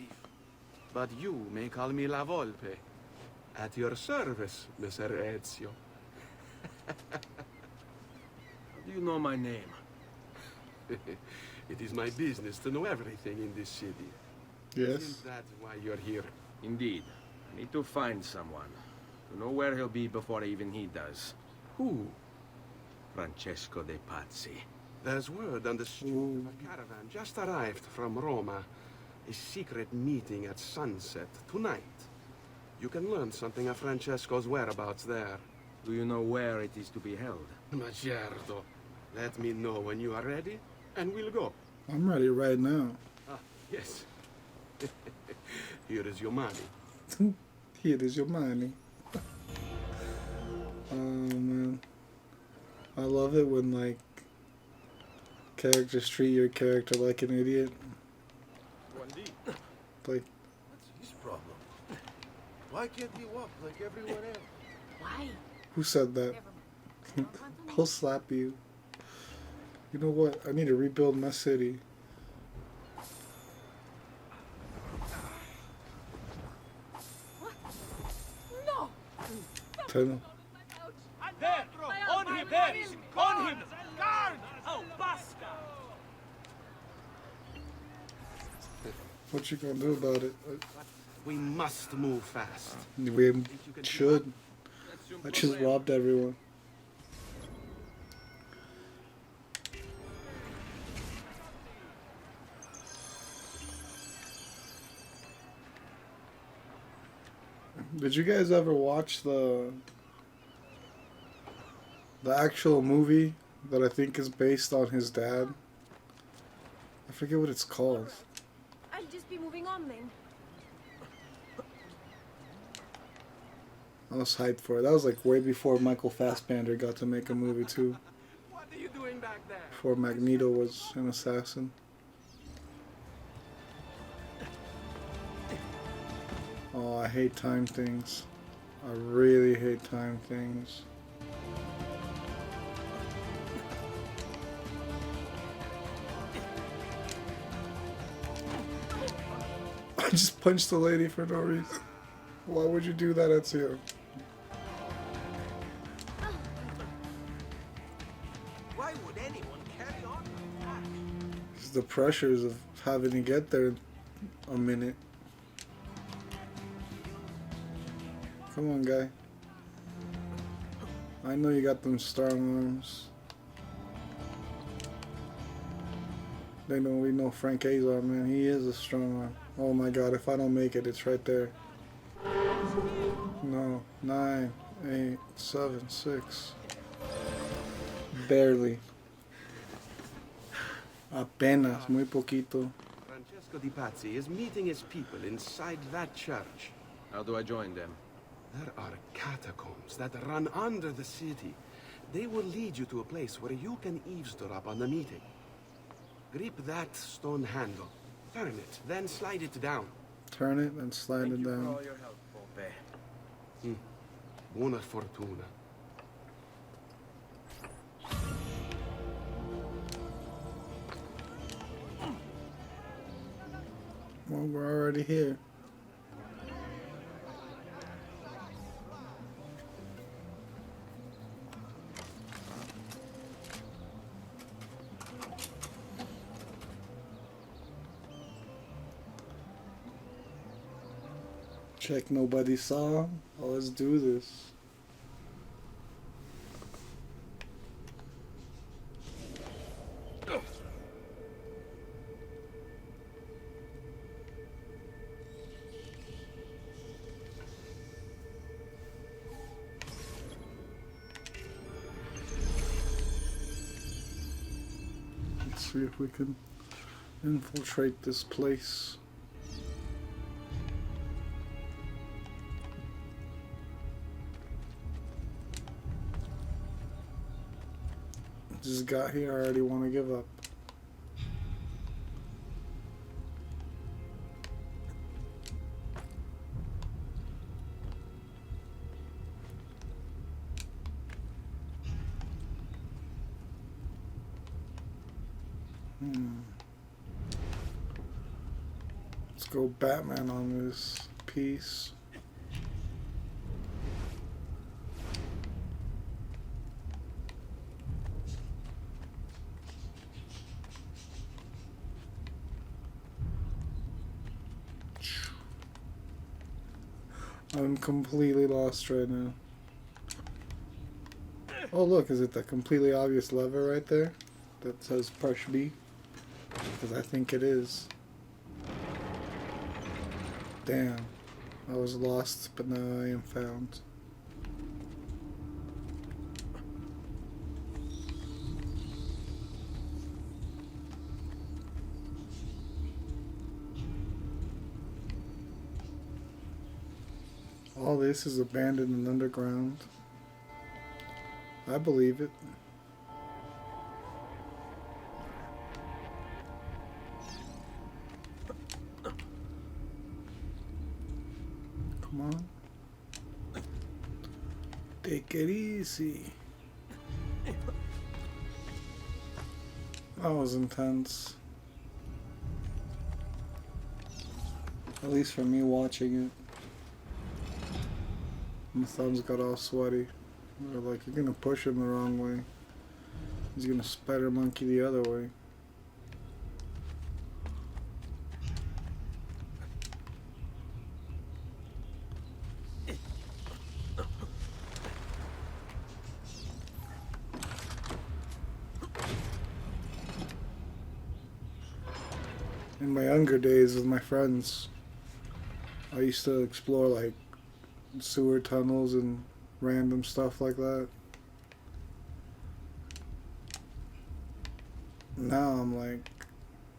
But you may call me La Volpe. At your service, Messer Ezio. Do you know my name? It is my business to know everything in this city. Yes. Isn't that why you're here? Indeed. I need to find someone. To know where he'll be before even he does. Who? Francesco de Pazzi. There's word on the street of a caravan just arrived from Roma. A secret meeting at sunset tonight. You can learn something of Francesco's whereabouts there. Do you know where it is to be held? Ma certo. Let me know when you are ready, and we'll go. I'm ready right now. Ah, yes. Here is your money. Here is your money. Oh man. I love it when like characters treat your character like an idiot. Like, what's his problem? Why can't he walk like everyone else? Why? who said that? I'll slap you. You know what? I need to rebuild my city. No! Tell them. There! On him! There! On him! Guard! Oh, basta! What you gonna do about it? We must move fast. We should. I just robbed everyone. Did you guys ever watch the actual movie that I think is based on his dad? I forget what it's called. I'll just be moving on then. I was hyped for it. That was like way before Michael Fassbender got to make a movie too. What are you doing back there? Before Magneto was an assassin. Oh, I hate time things. I really hate time things. just punched the lady for no reason. Why would you do that, Ezio? Why would anyone carry on like that? It's the pressures of having to get there in a minute. Come on, guy. I know you got them strong arms. We know Frank Azar, man. He is a strong arm. Oh my god, if I don't make it, it's right there. No. 9, 8, 7, 6. Barely. Apenas, muy poquito. Francesco Di Pazzi is meeting his people inside that church. How do I join them? There are catacombs that run under the city. They will lead you to a place where you can eavesdrop on the meeting. Grip that stone handle. Turn it, then slide it down. Turn it and slide it down. Thank you for all your help, Pope. Buona fortuna. Well, we're already here. Check nobody saw. Oh, let's do this. Let's see if we can infiltrate this place. Just got here, I already want to give up. Let's go Batman on this piece. I'm completely lost right now. Oh look, is it the completely obvious lever right there that says push B? Because I think it is. Damn, I was lost, but now I am found. All this is abandoned and underground. I believe it. Come on. Take it easy. That was intense. At least for me watching it. My thumbs got all sweaty. They're like, you're gonna push him the wrong way. He's gonna spider monkey the other way. In my younger days with my friends, I used to explore like sewer tunnels and random stuff like that. Now I'm like,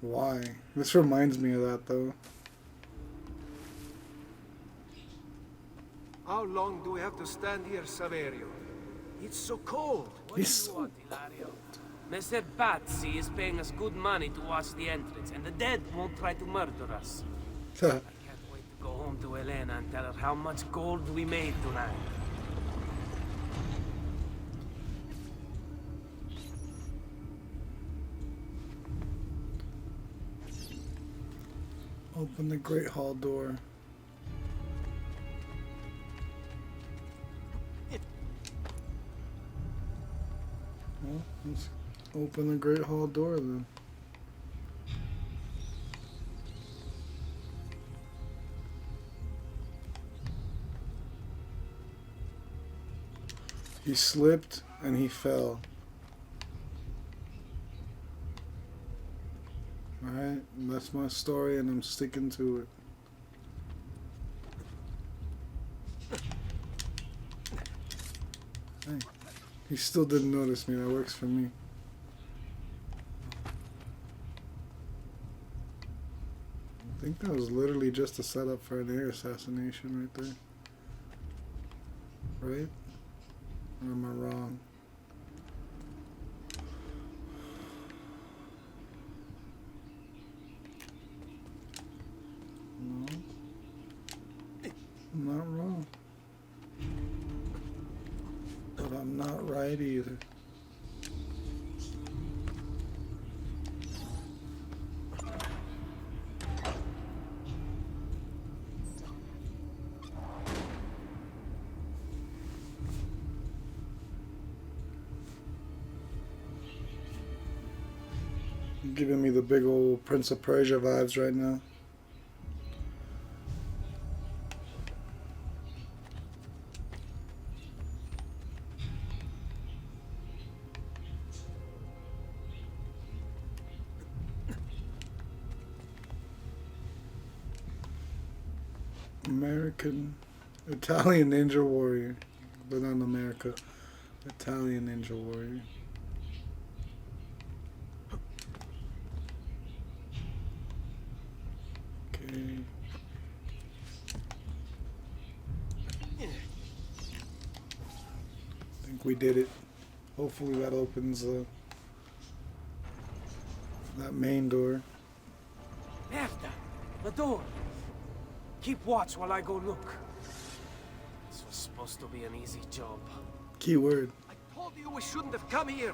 why? This reminds me of that though. How long do we have to stand here, Saverio? It's so cold. What do you want, Hilario? Messer Pazzi is paying us good money to watch the entrance, and the dead won't try to murder us. I can't wait to go home to Elena and tell her how much gold we made tonight. Open the Great Hall door. Well, let's open the Great Hall door then. He slipped and he fell. Alright, that's my story and I'm sticking to it. Hey, he still didn't notice me, that works for me. I think that was literally just a setup for an air assassination right there. Right? Or am I wrong? No. I'm not wrong. But I'm not right either. Giving me the big old Prince of Persia vibes right now. American, Italian Ninja Warrior, but not America. Italian Ninja Warrior. Okay. I think we did it. Hopefully that opens that main door. Merda! The door! Keep watch while I go look. This was supposed to be an easy job. Keyword. I told you we shouldn't have come here.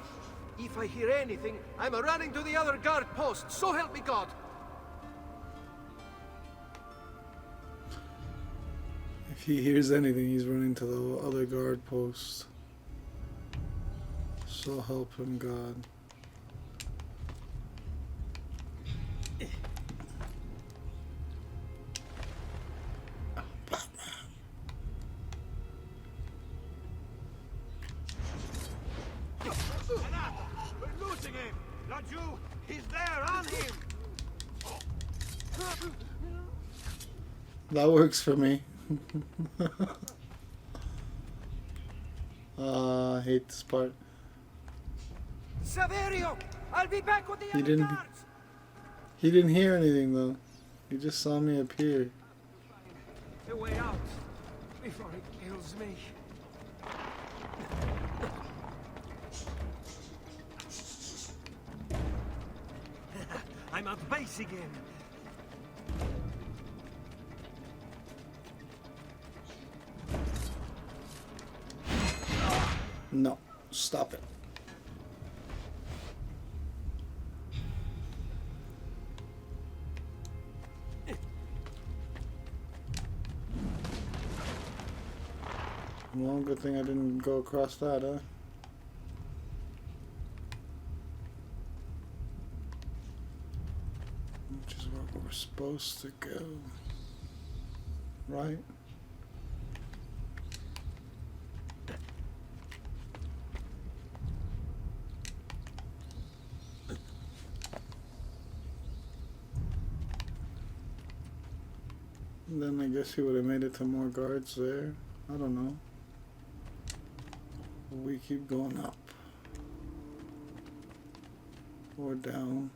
If I hear anything, I'm running to the other guard post. So help me God. If he hears anything, he's running to the other guard post. So help him God. We're losing him! Not you! He's there, on him! That works for me. I hate this part. Saverio! I'll be back with the He other didn't. guards! He didn't hear anything though. He just saw me appear. The way out before it kills me. I'm at base again. No, stop it. Well, good thing I didn't go across that, huh? Which is where we're supposed to go. Right? Then I guess he would have made it to more guards there. I don't know. We keep going up. Or down.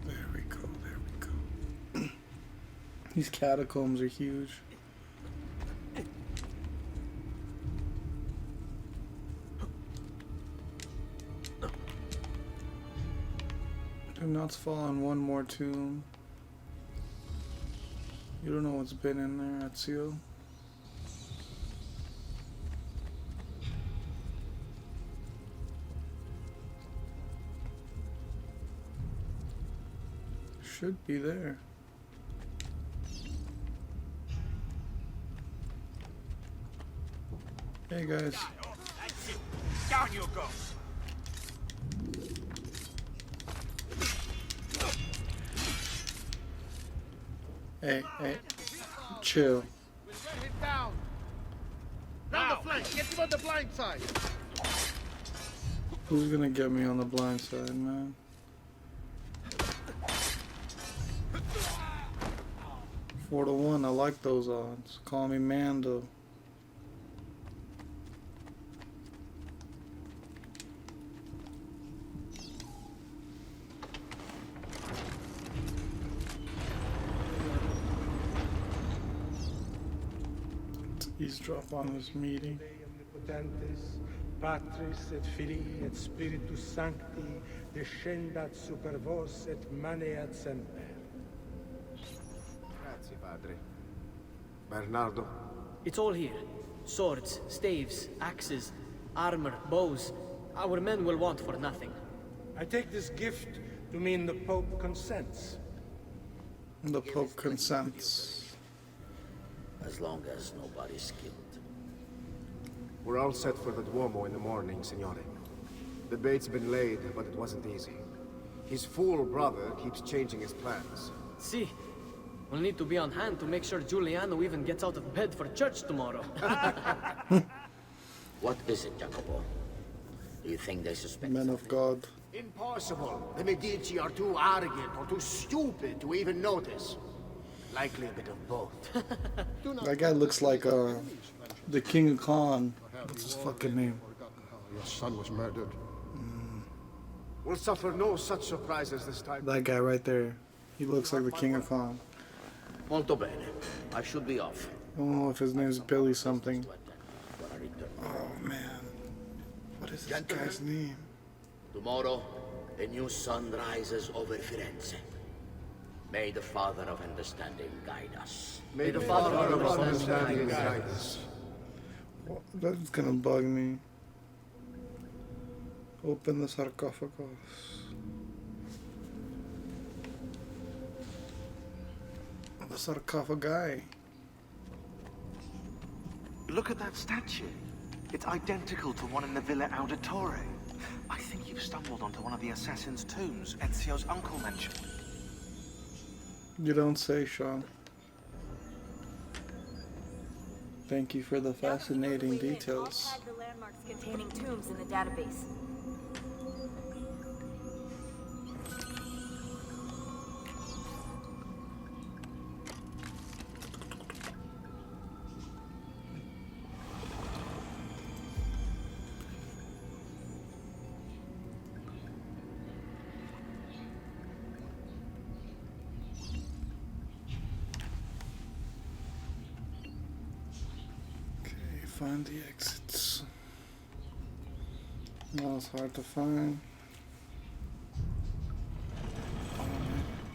There we go, there we go. These catacombs are huge. Do not fall on one more tomb. You don't know what's been in there, Ezio. Should be there. Hey guys. That's it. Down you go. Hey, chill. We'll get him down. Round the flank. Get him on the blind side. Who's gonna get me on the blind side, man? 4-1, I like those odds. Call me Mando. Let's eavesdrop on this meeting. Omnipotentis, Patris et Filii et Spiritus Sancti, descendat super vos et maneat semper. Grazie, Padre. Bernardo? It's all here. Swords, staves, axes, armor, bows. Our men will want for nothing. I take this gift to mean the Pope consents. The Pope consents. As long as nobody's killed. We're all set for the Duomo in the morning, Signore. The bait's been laid, but it wasn't easy. His fool brother keeps changing his plans. See, we'll need to be on hand to make sure Giuliano even gets out of bed for church tomorrow. What is it, Jacopo? Do you think they suspect Men of God. Impossible. The Medici are too arrogant or too stupid to even notice. Likely a bit of both. That guy looks like the King of Kong. What's his fucking name? Your son was murdered. We'll suffer no such surprises this time. That guy right there. He looks like the King of Kong. Molto bene. I should be off. I don't know if his name's Billy something. Oh man. What is this guy's name? Tomorrow, a new sun rises over Firenze. May the Father of Understanding guide us. May the Father of Understanding guide us. Well, that's gonna bug me. Open the sarcophagus. The sarcophagi. Look at that statue. It's identical to one in the Villa Auditore. I think you've stumbled onto one of the assassin's tombs Ezio's uncle mentioned. You don't say, Sean. Thank you for the fascinating details. All the landmarks containing tombs in the database. Find the exits. No, it's hard to find.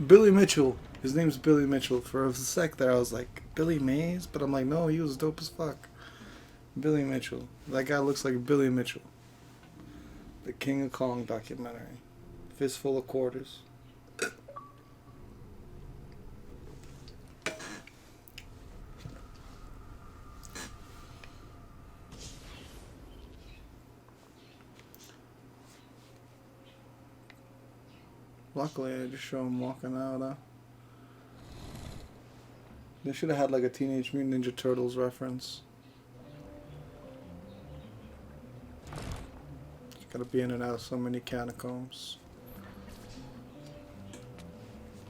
Billy Mitchell. His name's Billy Mitchell. For a sec there, I was like, Billy Mays? But I'm like, no, he was dope as fuck. Billy Mitchell. That guy looks like Billy Mitchell. The King of Kong documentary. Fistful of quarters. Luckily, I just show him walking out, huh? They should have had like a Teenage Mutant Ninja Turtles reference. Just gotta be in and out of so many catacombs.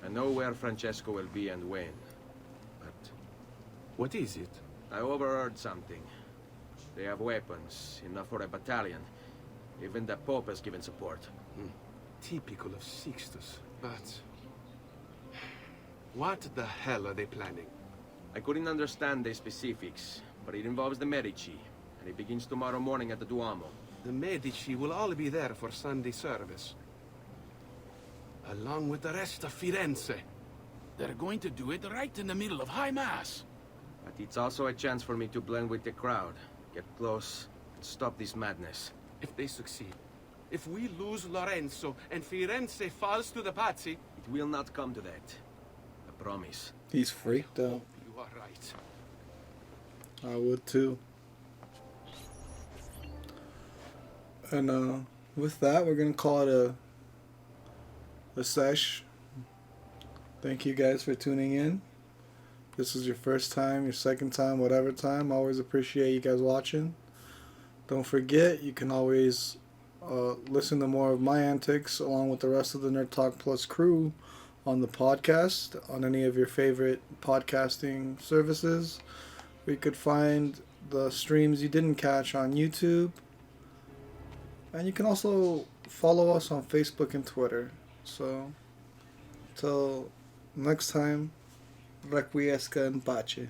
I know where Francesco will be and when. But What is it? I overheard something. They have weapons, enough for a battalion. Even the Pope has given support. Typical of Sixtus, but... What the hell are they planning? I couldn't understand the specifics, but it involves the Medici, and it begins tomorrow morning at the Duomo. The Medici will all be there for Sunday service. Along with the rest of Firenze. They're going to do it right in the middle of High Mass. But it's also a chance for me to blend with the crowd, get close, and stop this madness. If they succeed, if we lose Lorenzo and Firenze falls to the Pazzi... It will not come to that. I promise. He's freaked out. You are right. I would too. And with that, we're gonna call it a sesh. Thank you guys for tuning in. This is your first time, your second time, whatever time. I always appreciate you guys watching. Don't forget, you can always listen to more of my antics along with the rest of the Nerd Talk Plus crew on the podcast, on any of your favorite podcasting services. We could find the streams you didn't catch on YouTube. And you can also follow us on Facebook and Twitter. So, till next time, requiesca in pace.